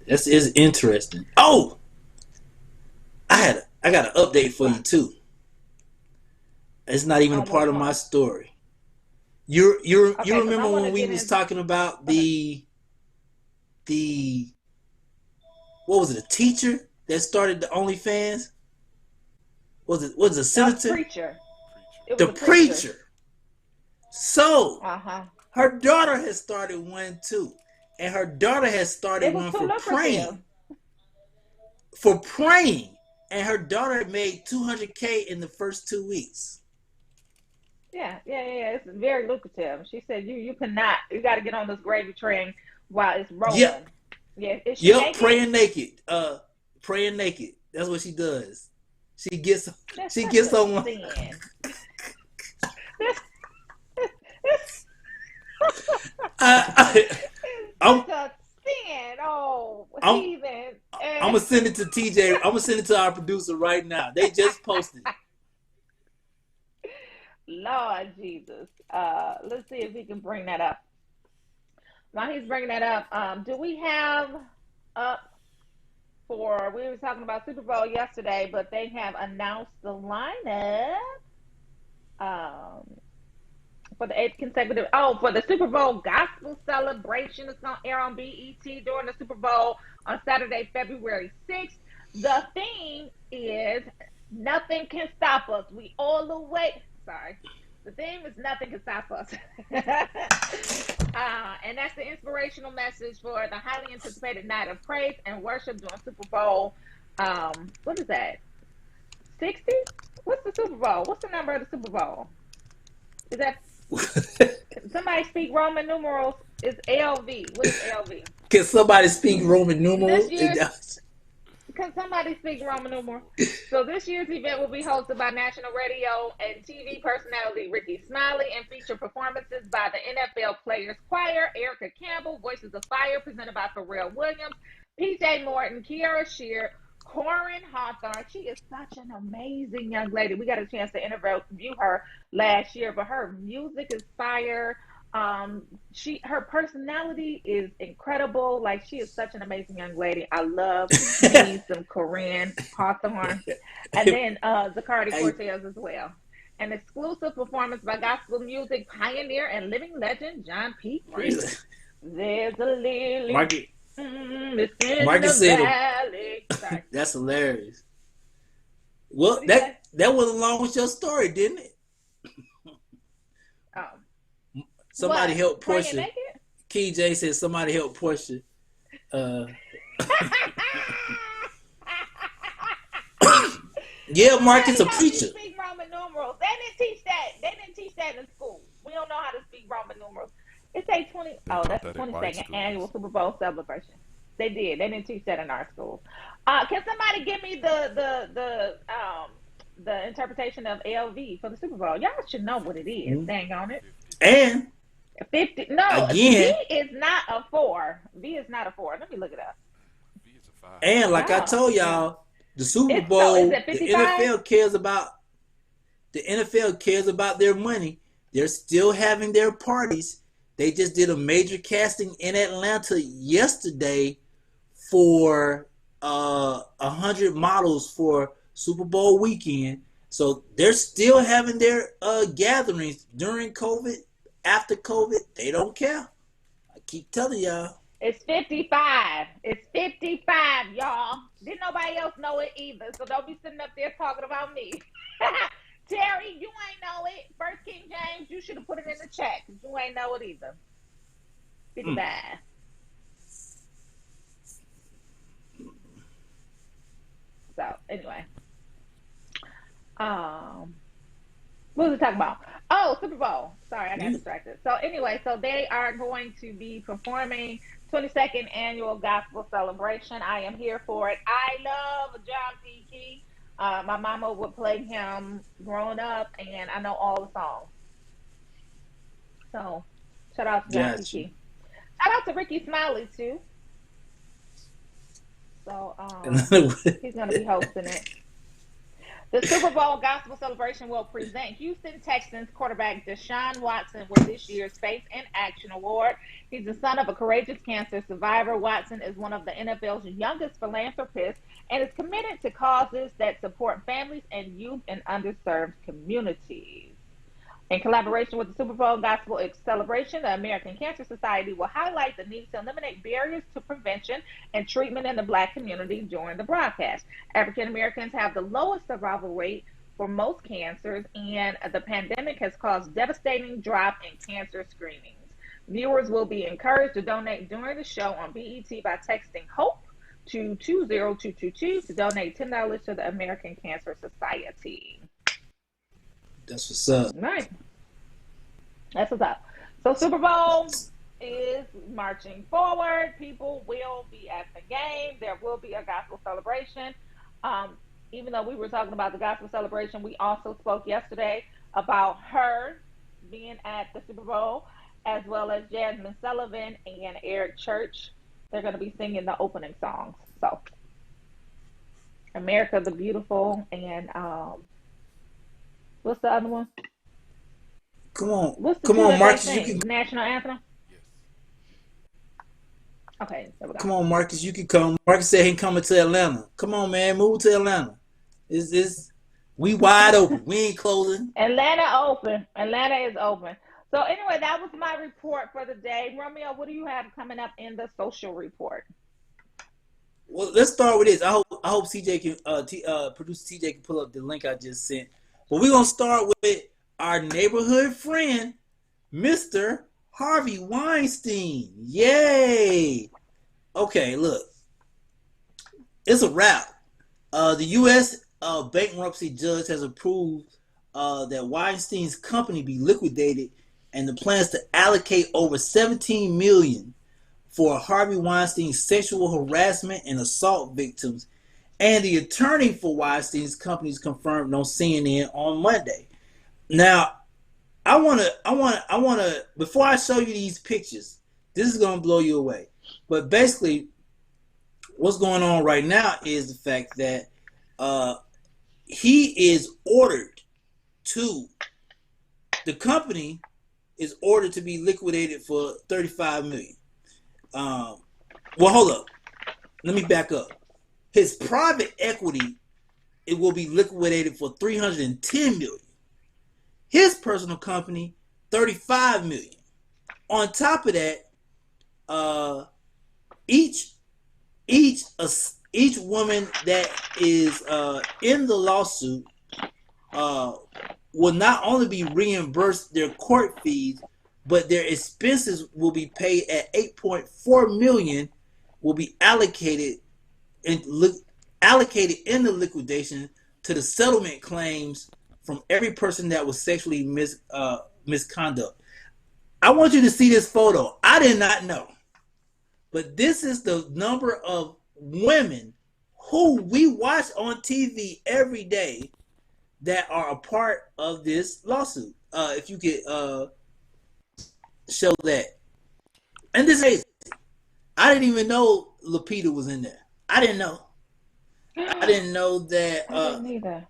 This is interesting. Oh! I got an update for you, too. It's not even a part of my story. You remember when we was talking about the what was it, a teacher that started the OnlyFans? Was it a senator? The preacher. The preacher. So her daughter has started one too. And her daughter has started one for praying. For praying. And her daughter made $200K in the first 2 weeks. Yeah. It's very lucrative. She said you cannot. You got to get on this gravy train while it's rolling. Yep. Yeah. Is she naked? Praying naked. Praying naked. That's what she does. She gets on. I'm gonna send it to TJ. I'm gonna send it to our producer right now. They just posted it. Lord Jesus. Let's see if we can bring that up. While he's bringing that up, do we have up for, we were talking about Super Bowl yesterday, but they have announced the lineup for the 8th consecutive, for the Super Bowl Gospel Celebration. It's going to air on BET during the Super Bowl on Saturday, February 6th. The theme is Nothing Can Stop Us. We all the way, the theme is Nothing Can Stop Us. And that's the inspirational message for the highly anticipated night of praise and worship during Super Bowl. What is that? 60? What's the Super Bowl? What's the number of the Super Bowl? Is that somebody speak Roman numerals? It's LV. What is LV? Can somebody speak Roman numerals? Can somebody speak Roman numerals? So this year's event will be hosted by national radio and TV personality Ricky Smiley and feature performances by the NFL Players Choir, Erica Campbell, Voices of Fire presented by Pharrell Williams, PJ Morton, Kiara Shear, Corin Hawthorne. She is such an amazing young lady. We got a chance to interview her last year, but her music is fire. Her personality is incredible. Like, she is such an amazing young lady. I love me some Corinne Hawthorne. And then Zacardi Cortez as well. An exclusive performance by gospel music pioneer and living legend John P. Priest. There's a lily. Marcus said that's hilarious. Well, that went along with your story, didn't it? Somebody help Portia. KJ said somebody help Portia. Yeah, Marcus a preacher. Speak Roman numerals. They didn't teach that. They didn't teach that in school. We don't know how to speak Roman numerals. It's a 20. That's the 22nd annual Super Bowl celebration. They did. They didn't teach that in our school. Can somebody give me the interpretation of LV for the Super Bowl? Y'all should know what it is. Dang on it. And 50. No, again, V is not a 4. V is not a 4. Let me look it up. V is a 5. And like I told y'all, the Super Bowl, the NFL cares about their money. They're still having their parties. They just did a major casting in Atlanta yesterday for 100 models for Super Bowl weekend. So they're still having their gatherings during COVID after COVID, they don't care. I keep telling y'all. It's 55. It's 55, y'all. Didn't nobody else know it either, so don't be sitting up there talking about me. Terry, you ain't know it. First King James, you should have put it in the chat because you ain't know it either. 55. So, anyway. What was we talking about? Oh, Super Bowl. Sorry, I got distracted. So anyway, so they are going to be performing 22nd annual gospel celebration. I am here for it. I love John P. Key. My mama would play him growing up, and I know all the songs. So shout out to John P. Key. Shout out to Ricky Smiley too. So he's going to be hosting it. The Super Bowl Gospel Celebration will present Houston Texans quarterback Deshaun Watson with this year's Faith in Action Award. He's the son of a courageous cancer survivor. Watson is one of the NFL's youngest philanthropists and is committed to causes that support families and youth in underserved communities. In collaboration with the Super Bowl Gospel Celebration, the American Cancer Society will highlight the need to eliminate barriers to prevention and treatment in the Black community during the broadcast. African Americans have the lowest survival rate for most cancers, and the pandemic has caused devastating drop in cancer screenings. Viewers will be encouraged to donate during the show on BET by texting HOPE to 20222 to donate $10 to the American Cancer Society. That's what's up. Right. That's what's up. So Super Bowl is marching forward. People will be at the game. There will be a gospel celebration. Even though we were talking about the gospel celebration, we also spoke yesterday about her being at the Super Bowl, as well as Jasmine Sullivan and Eric Church. They're going to be singing the opening songs. So America the Beautiful and what's the other one? Come on. What's the Come on, Marcus. You can... National Anthem? Yes. Okay. There we go. Come on, Marcus. You can come. Marcus said he's coming to Atlanta. Come on, man. Move to Atlanta. We wide open. We ain't closing. Atlanta open. Atlanta is open. So anyway, that was my report for the day. Romeo, what do you have coming up in the social report? Well, let's start with this. I hope CJ can producer CJ can pull up the link I just sent. But we're going to start with our neighborhood friend, Mr. Harvey Weinstein. Yay! Okay, look. It's a wrap. The U.S. bankruptcy judge has approved that Weinstein's company be liquidated, and the plans to allocate over $17 million for Harvey Weinstein's sexual harassment and assault victims. And the attorney for Weinstein's companies confirmed on CNN on Monday. Now, I wanna before I show you these pictures, this is gonna blow you away. But basically, what's going on right now is the fact that the company is ordered to be liquidated for $35 million. Well, hold up. Let me back up. His private equity, it will be liquidated for $310 million. His personal company, $35 million. On top of that, each woman that is in the lawsuit will not only be reimbursed their court fees, but their expenses will be paid at $8.4 million, will be allocated in the liquidation to the settlement claims from every person that was sexually misconduct. I want you to see this photo. I did not know, but this is the number of women who we watch on TV every day that are a part of this lawsuit. If you could show that. And this is, I didn't even know Lupita was in there. I didn't know. I didn't know that. I didn't either.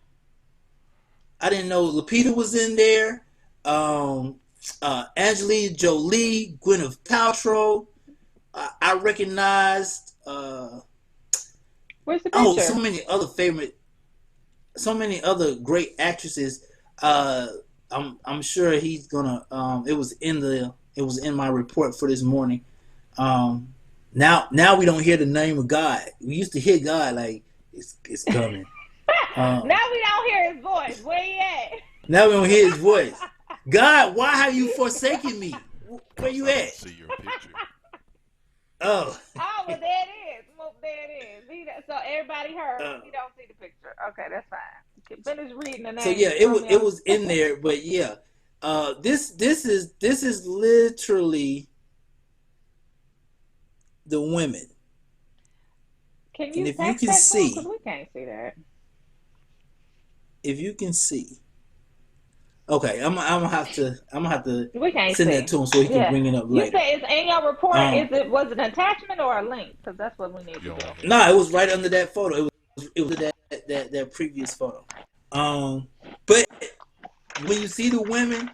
I didn't know Lupita was in there. Angelina Jolie, Gwyneth Paltrow. I recognized. Where's the picture? Oh, so many other great actresses. I'm sure he's gonna. It was in my report for this morning. Now we don't hear the name of God. We used to hear God like it's coming. Now we don't hear his voice. Where he at? Now we don't hear his voice. God, why have you forsaken me? Where you at? See your picture. Oh. Oh, well, there it is. Well, there it is. So everybody heard. We don't see the picture. Okay, that's fine. Finish reading the name. So yeah, it was in there, but yeah, this is literally the women. Can you? And if you text can that see, because we can't see that. If you can see, okay, I'm gonna have to We can't send see. that to him so he can bring it up later. You say it's in your report. Was it an attachment or a link? Because that's what we need to do. No, it was right under that photo. It was that previous photo. But when you see the women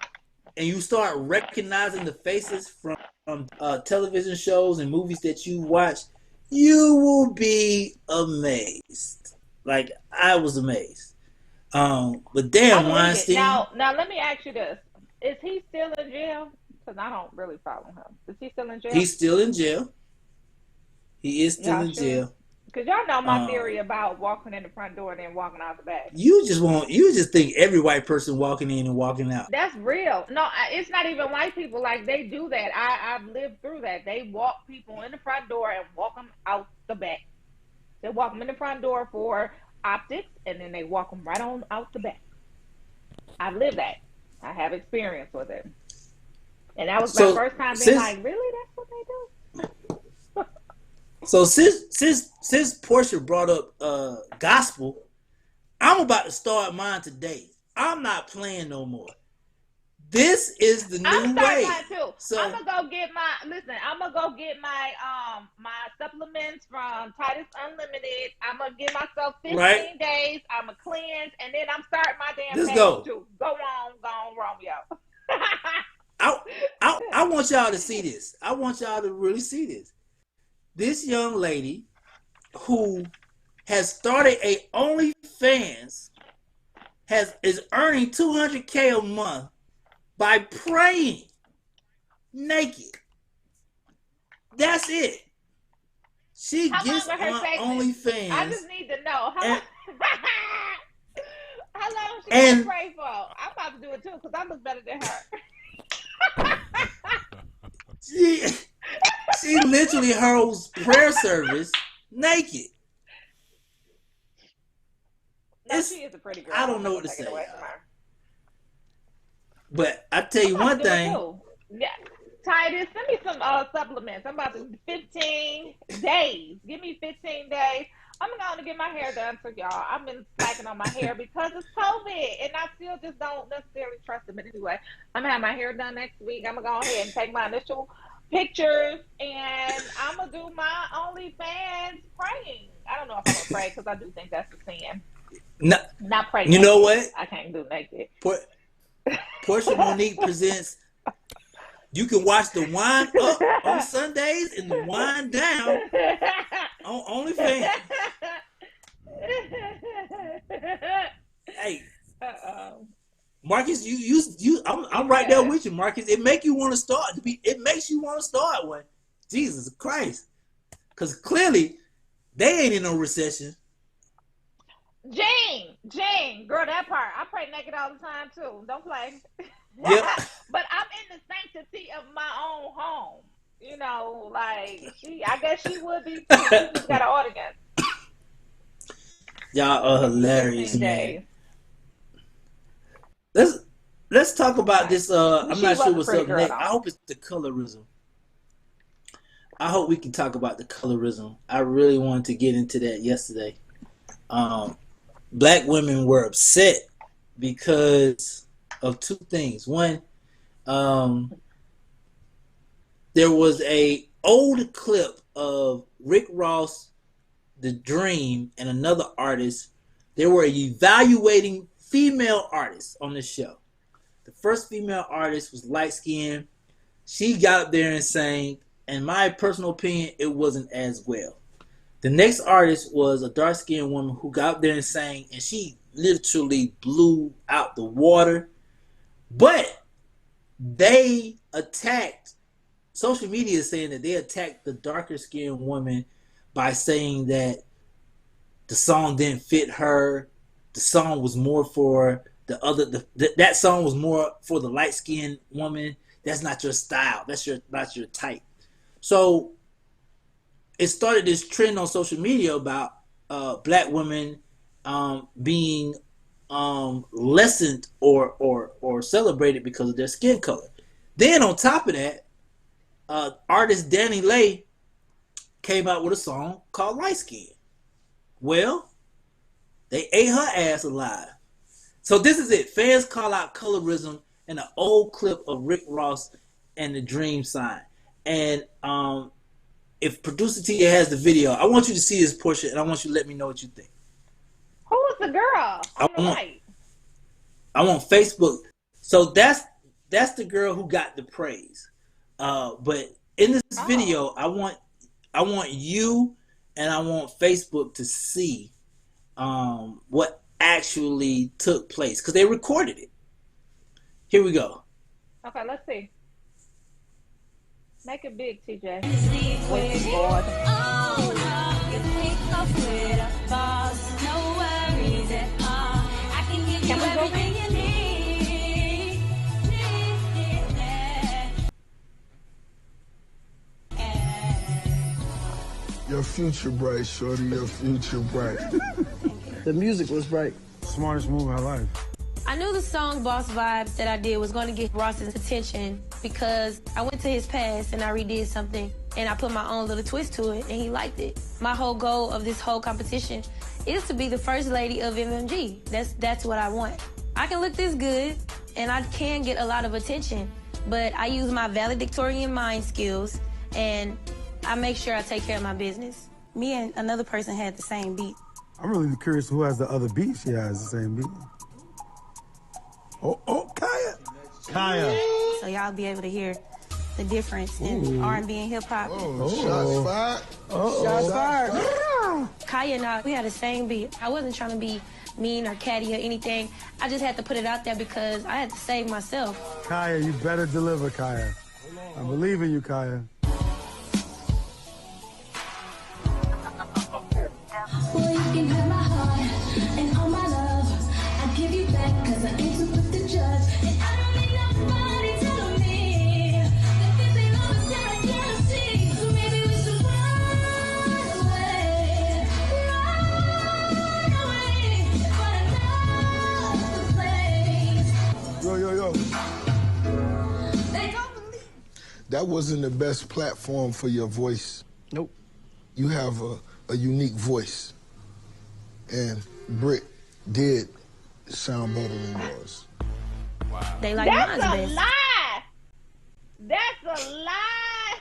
and you start recognizing the faces from television shows and movies that you watch, you will be amazed. Like I was amazed. But damn, Weinstein. Now let me ask you this: is he still in jail? Because I don't really follow him. Is he still in jail? He's still in jail. He is still in jail. Because y'all know my theory about walking in the front door and then walking out the back. You just think every white person walking in and walking out. That's real. No, it's not even white people. Like, they do that. I've lived through that. They walk people in the front door and walk them out the back. They walk them in the front door for optics, and then they walk them right on out the back. I've lived that. I have experience with it. And that was my first time being like, really? That's what they do? So since Portia brought up gospel, I'm about to start mine today. I'm not playing no more. This is the new way. Mine too. So I'm gonna go get my my supplements from Titus Unlimited. I'm gonna give myself 15 days. I'm gonna cleanse, and then I'm starting my damn Let's go. too. Go on, Romeo. I want y'all to see this. I want y'all to really see this. This young lady who has started a OnlyFans is earning $200K a month by praying naked. That's it. She gets on OnlyFans. I just need to know how long she gonna pray for. I'm about to do it too because I look better than her. She literally holds prayer service naked. No, she is a pretty girl. I don't know what to say. But I tell you one thing. Yeah. Titus, send me some supplements. I'm about to 15 days. Give me 15 days. I'm going to get my hair done for y'all. I've been slacking on my hair because it's COVID, and I still just don't necessarily trust it. But anyway, I'm going to have my hair done next week. I'm going to go ahead and take my initial pictures, and I'm going to do my OnlyFans praying. I don't know if I'm going to pray because I do think that's a sin. Not pray. You know what? I can't do naked. Portia Monique presents. You can watch the wind up on Sundays and the wind down on OnlyFans. Hey, Marcus, I'm right there with you, Marcus. It makes you want to start. It makes you want to start one. Jesus Christ, because clearly they ain't in no recession. Jane, girl, that part. I pray naked all the time too. Don't play. Yep. But I'm in the sanctity of my own home. You know, like I guess she would be too. She's got an audience. Y'all are hilarious, man. Let's talk about this. I'm not sure what's up next. I hope it's the colorism. I hope we can talk about the colorism. I really wanted to get into that yesterday. Black women were upset because of two things. One, there was a old clip of Rick Ross, The Dream, and another artist. They were evaluating female artists on the show. The first female artist was light-skinned. She got up there and sang, in my personal opinion, it wasn't as well. The next artist was a dark-skinned woman who got up there and sang, and she literally blew out the water. But they attacked, social media is saying that they attacked the darker skinned woman by saying that the song didn't fit her. The song was more for that song was more for the light skinned woman. That's not your style. That's not your type. So it started this trend on social media about black women being lessened or celebrated because of their skin color. Then on top of that, artist Danny Lay came out with a song called Light Skin. Well, they ate her ass alive. So this is it. Fans call out colorism in an old clip of Rick Ross and the Dream Sign. And if producer Tia has the video, I want you to see this portion and I want you to let me know what you think. Who was the girl on the right? I want Facebook. So that's the girl who got the praise. But in this video, I want you and I want Facebook to see what actually took place because they recorded it. Here we go. Okay, let's see. Make it big, TJ. Can we go? Your future bright, shorty, your future bright. The music was bright. Smartest move of my life. I knew the song Boss Vibes that I did was going to get Ross's attention because I went to his past and I redid something and I put my own little twist to it and he liked it. My whole goal of this whole competition is to be the first lady of MMG. That's what I want. I can look this good and I can get a lot of attention, but I use my valedictorian mind skills and I make sure I take care of my business. Me and another person had the same beat. I'm really curious who has the other beat. She has the same beat. Oh, Kaya. Kaya. So y'all be able to hear the difference in R&B and hip hop. Shots fired. Shots fired. Kaya and I, we had the same beat. I wasn't trying to be mean or catty or anything. I just had to put it out there because I had to save myself. Kaya, you better deliver, Kaya. I believe in you, Kaya. Boy, you can have my heart and all my love. I give you back cause I ain't to put the judge. And I don't need nobody telling me that this ain't all the that I can't see. So maybe we should run away. Run away. For another place. Yo. That wasn't the best platform for your voice. Nope. You have a unique voice. And Britt did sound better than yours. Wow. They like That's mine's a best. lie. That's a lie.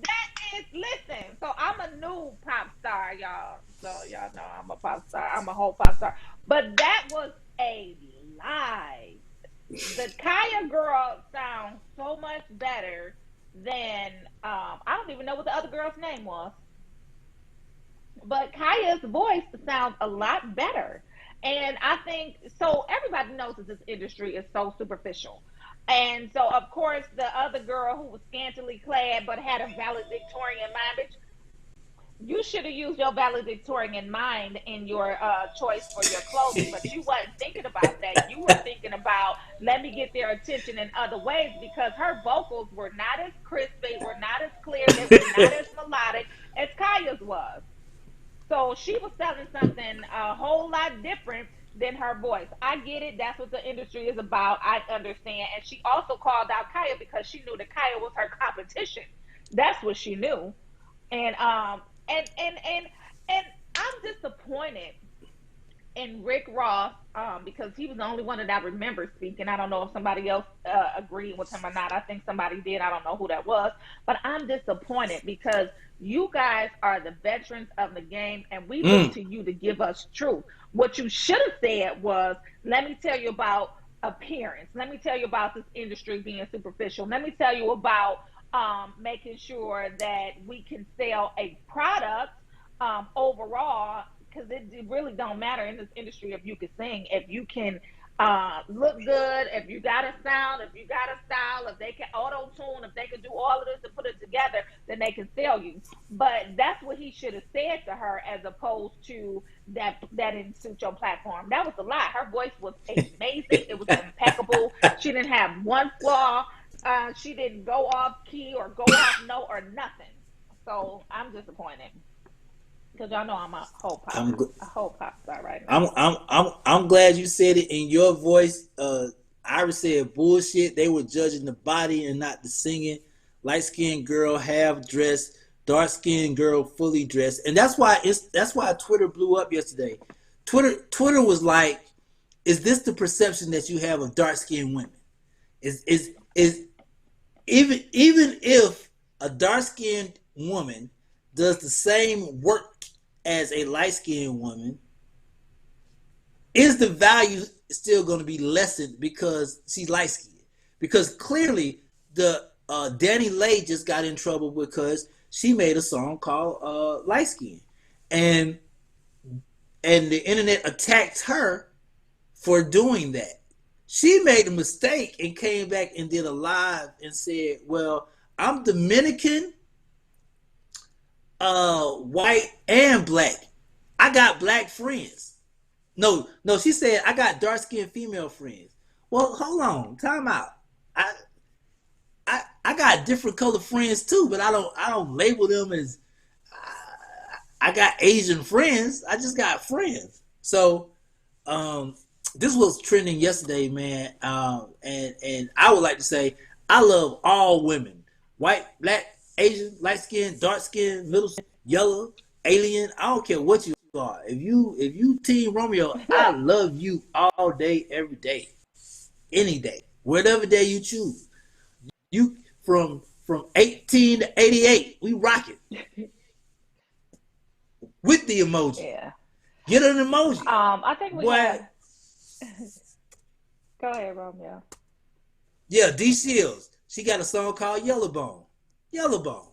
That is, listen, so I'm a new pop star, y'all. So y'all know I'm a pop star. I'm a whole pop star. But that was a lie. The Kaya girl sounds so much better than, I don't even know what the other girl's name was. But Kaya's voice sounds a lot better. And I think, so everybody knows that this industry is so superficial. And so, of course, the other girl who was scantily clad but had a valedictorian mind, bitch, you should have used your valedictorian mind in your choice for your clothing, but you wasn't thinking about that. You were thinking about, let me get their attention in other ways, because her vocals were not as crisp, they were not as clear, they were not as melodic as Kaya's was. So she was selling something a whole lot different than her voice. I get it. That's what the industry is about. I understand. And she also called out Kaya because she knew that Kaya was her competition. That's what she knew. And I'm disappointed in Rick Ross because he was the only one that I remember speaking. I don't know if somebody else agreed with him or not. I think somebody did. I don't know who that was. But I'm disappointed because you guys are the veterans of the game, and we look to you to give us truth. What you should have said was, let me tell you about appearance. Let me tell you about this industry being superficial. Let me tell you about making sure that we can sell a product overall, because it really don't matter in this industry if you can sing, if you can look good, if you got a sound, if you got a style, if they can auto-tune, if they can do all of this and put it together, then they can sell you. But that's what he should have said to her, as opposed to that didn't suit your platform. That was a lie. Her voice was amazing. It was impeccable. She didn't have one flaw. She didn't go off key or go off note or nothing. So I'm disappointed. Because y'all know I'm a whole pop star right now. I'm glad you said it in your voice. Iris said bullshit. They were judging the body and not the singing. Light skinned girl half dressed, dark skinned girl fully dressed, and that's why Twitter blew up yesterday. Twitter was like, "Is this the perception that you have of dark skinned women? Is even if a dark skinned woman does the same work as a light-skinned woman, is the value still going to be lessened because she's light-skinned?" Because clearly the Danny Lay just got in trouble because she made a song called Light Skin, and the internet attacked her for doing that. She made a mistake and came back and did a live and said, "Well, I'm Dominican, white and black. I got black friends." No, she said, "I got dark-skinned female friends." Well, hold on, time out. I got different color friends too, but I don't label them as I got Asian friends. I just got friends. So this was trending yesterday, man. And I would like to say I love all women. White, black, Asian, light skin, dark skin, middle skin, yellow, alien. I don't care what you are. If you Team Romeo, I love you all day, every day, any day, whatever day you choose. You from 18 to 88, we rock it with the emoji. Yeah. Get an emoji. I think we got... Go ahead, Romeo. Yeah, D Shields. She got a song called Yellowbone. Yellowbone.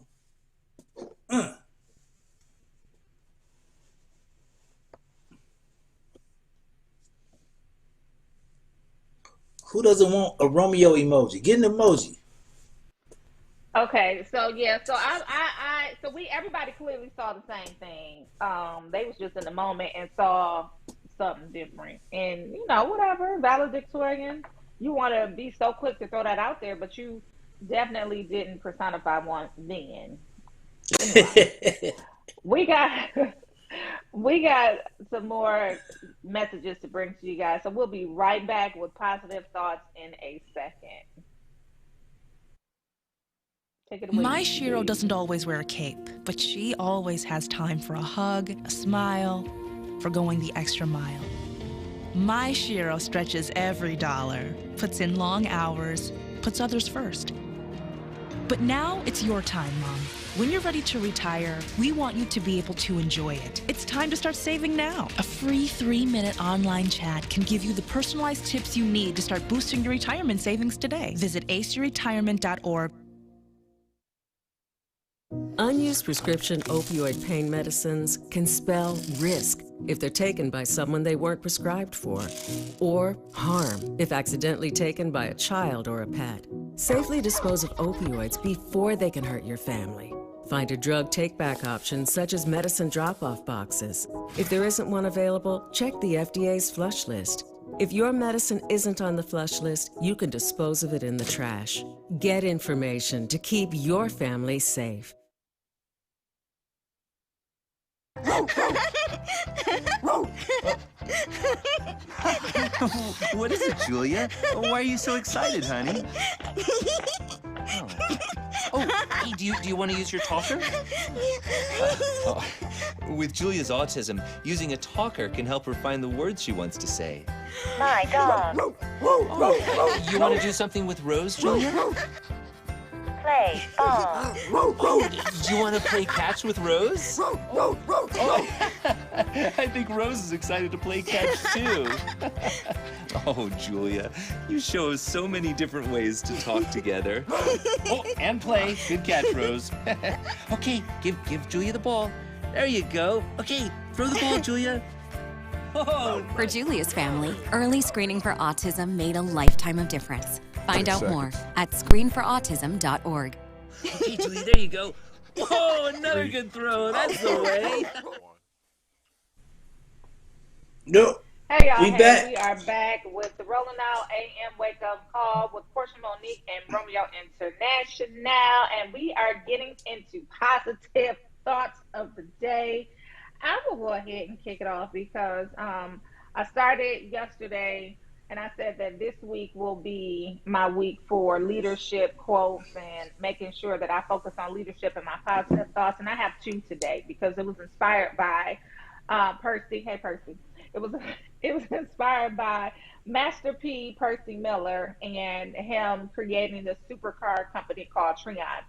Who doesn't want a Romeo emoji? Get an emoji. Okay, so yeah, so everybody clearly saw the same thing. They was just in the moment and saw something different, and whatever, valedictorian. You want to be so quick to throw that out there, but you definitely didn't personify one then. Anyway, we got some more messages to bring to you guys, so we'll be right back with positive thoughts in a second. My Shiro doesn't always wear a cape, but she always has time for a hug, a smile, for going the extra mile. My Shiro stretches every dollar, puts in long hours, puts others first. But now it's your time, Mom. When you're ready to retire, we want you to be able to enjoy it. It's time to start saving now. A free 3-minute online chat can give you the personalized tips you need to start boosting your retirement savings today. Visit aceyourretirement.org. Unused prescription opioid pain medicines can spell risk if they're taken by someone they weren't prescribed for, or harm if accidentally taken by a child or a pet. Safely dispose of opioids before they can hurt your family. Find a drug take-back option such as medicine drop-off boxes. If there isn't one available, check the FDA's flush list. If your medicine isn't on the flush list, you can dispose of it in the trash. Get information to keep your family safe. What is it, Julia? Why are you so excited, honey? Hey, do you want to use your talker? With Julia's autism, using a talker can help her find the words she wants to say. My dog. You want to do something with Rose, Julia? Play ball. Do you want to play catch with Rose? I think Rose is excited to play catch too. Oh, Julia, you show us so many different ways to talk together. And play. Good catch, Rose. Okay, give Julia the ball. There you go. Okay, throw the ball, Julia. For Julia's family, early screening for autism made a lifetime of difference. Find out more at screenforautism.org. Hey, Julia, there you go. Whoa, another good throw. That's the way. No. Hey y'all, We back. we are back with the Rolling Out AM Wake Up Call with Portia Monique and Romeo International, and we are getting into positive thoughts of the day. I will go ahead and kick it off because I started yesterday and I said that this week will be my week for leadership quotes and making sure that I focus on leadership and my positive thoughts, and I have two today because it was inspired by Percy. Hey, Percy. It was inspired by Master P. Percy Miller and him creating the supercar company called Treon.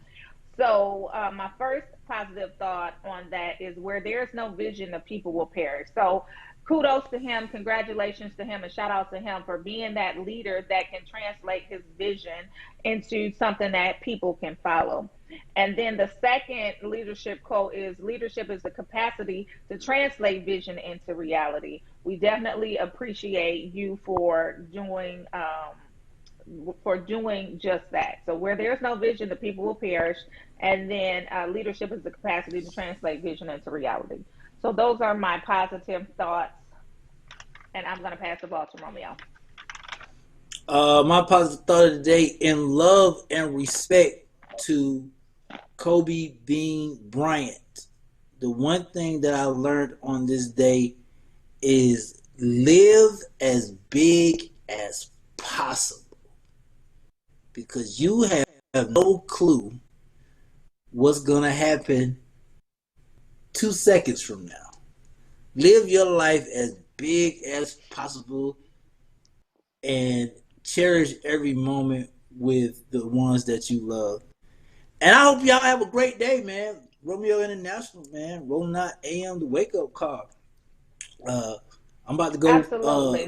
So my first positive thought on that is where there's no vision, the people will perish. So kudos to him, congratulations to him, and shout out to him for being that leader that can translate his vision into something that people can follow. And then the second leadership quote is leadership is the capacity to translate vision into reality. We definitely appreciate you for doing just that. So where there's no vision, the people will perish. And then leadership is the capacity to translate vision into reality. So those are my positive thoughts. And I'm going to pass the ball to Romeo. My positive thought of the day: in love and respect to Kobe Bean Bryant, the one thing that I learned on this day is live as big as possible, because you have no clue what's going to happen 2 seconds from now. Live your life as big as possible and cherish every moment with the ones that you love. And I hope y'all have a great day, man. Romeo International, man. Rolling Out AM, the wake up call. I'm about to go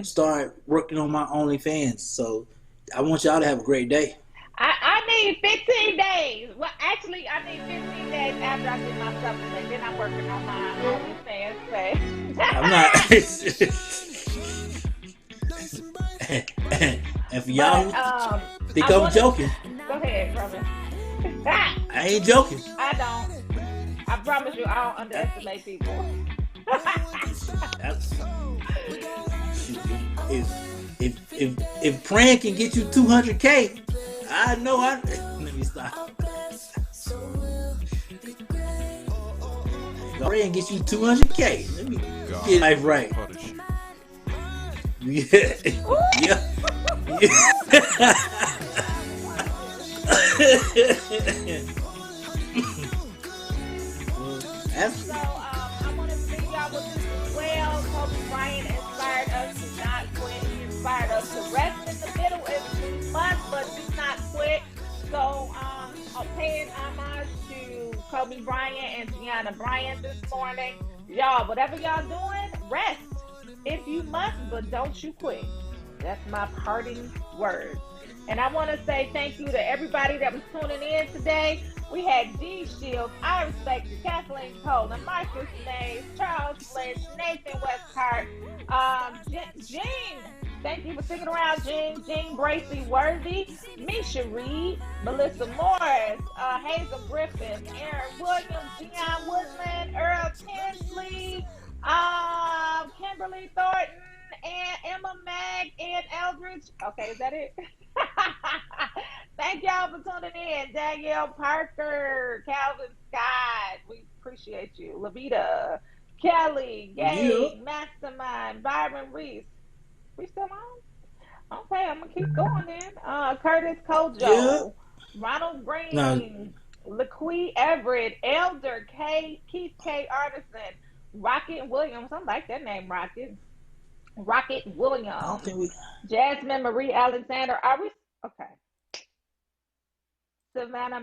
start working on my OnlyFans. So I want y'all to have a great day. I need 15 days. Well, actually, I need 15 days after I get my supplement. Then I'm working on my OnlyFans page. I'm not. And for y'all who think I'm joking, go ahead, Robin. I ain't joking. I don't. I promise you, I don't underestimate people. If praying can get you 200K, I know. Let me stop. Praying gets you 200K. Let me get life right. Yeah. So I want to leave y'all with this as well. Kobe Bryant inspired us to not quit. He inspired us to rest in the middle if we must, but do not quit. So I'm paying homage to Kobe Bryant and Gianna Bryant this morning. Y'all, whatever y'all doing, rest if you must, but don't you quit. That's my parting word. And I want to say thank you to everybody that was tuning in today. We had D Shields, I Respect You, Kathleen Cole, and Marcus Mays, Charles Fletch, Nathan Westcott, Jean. Thank you for sticking around, Jean. Jean Bracy Worthy, Misha Reed, Melissa Morris, Hazel Griffin, Aaron Williams, Deion Woodland, Earl Tinsley, Kimberly Thornton, and Emma Mag, and Eldridge. Okay, is that it? Thank y'all for tuning in. Danielle Parker, Calvin Scott, we appreciate you. Lavita, Kelly, Gabe, Mastermind, Byron Reese. We still on? Okay, I'm gonna keep going then. Curtis Kojo, Ronald Green, LaQuee Everett, Elder K, Keith K. Artisan, Rocket Williams. I like that name, Rocket. Rocket Williams. Jasmine Marie Alexander. Are we okay? Savannah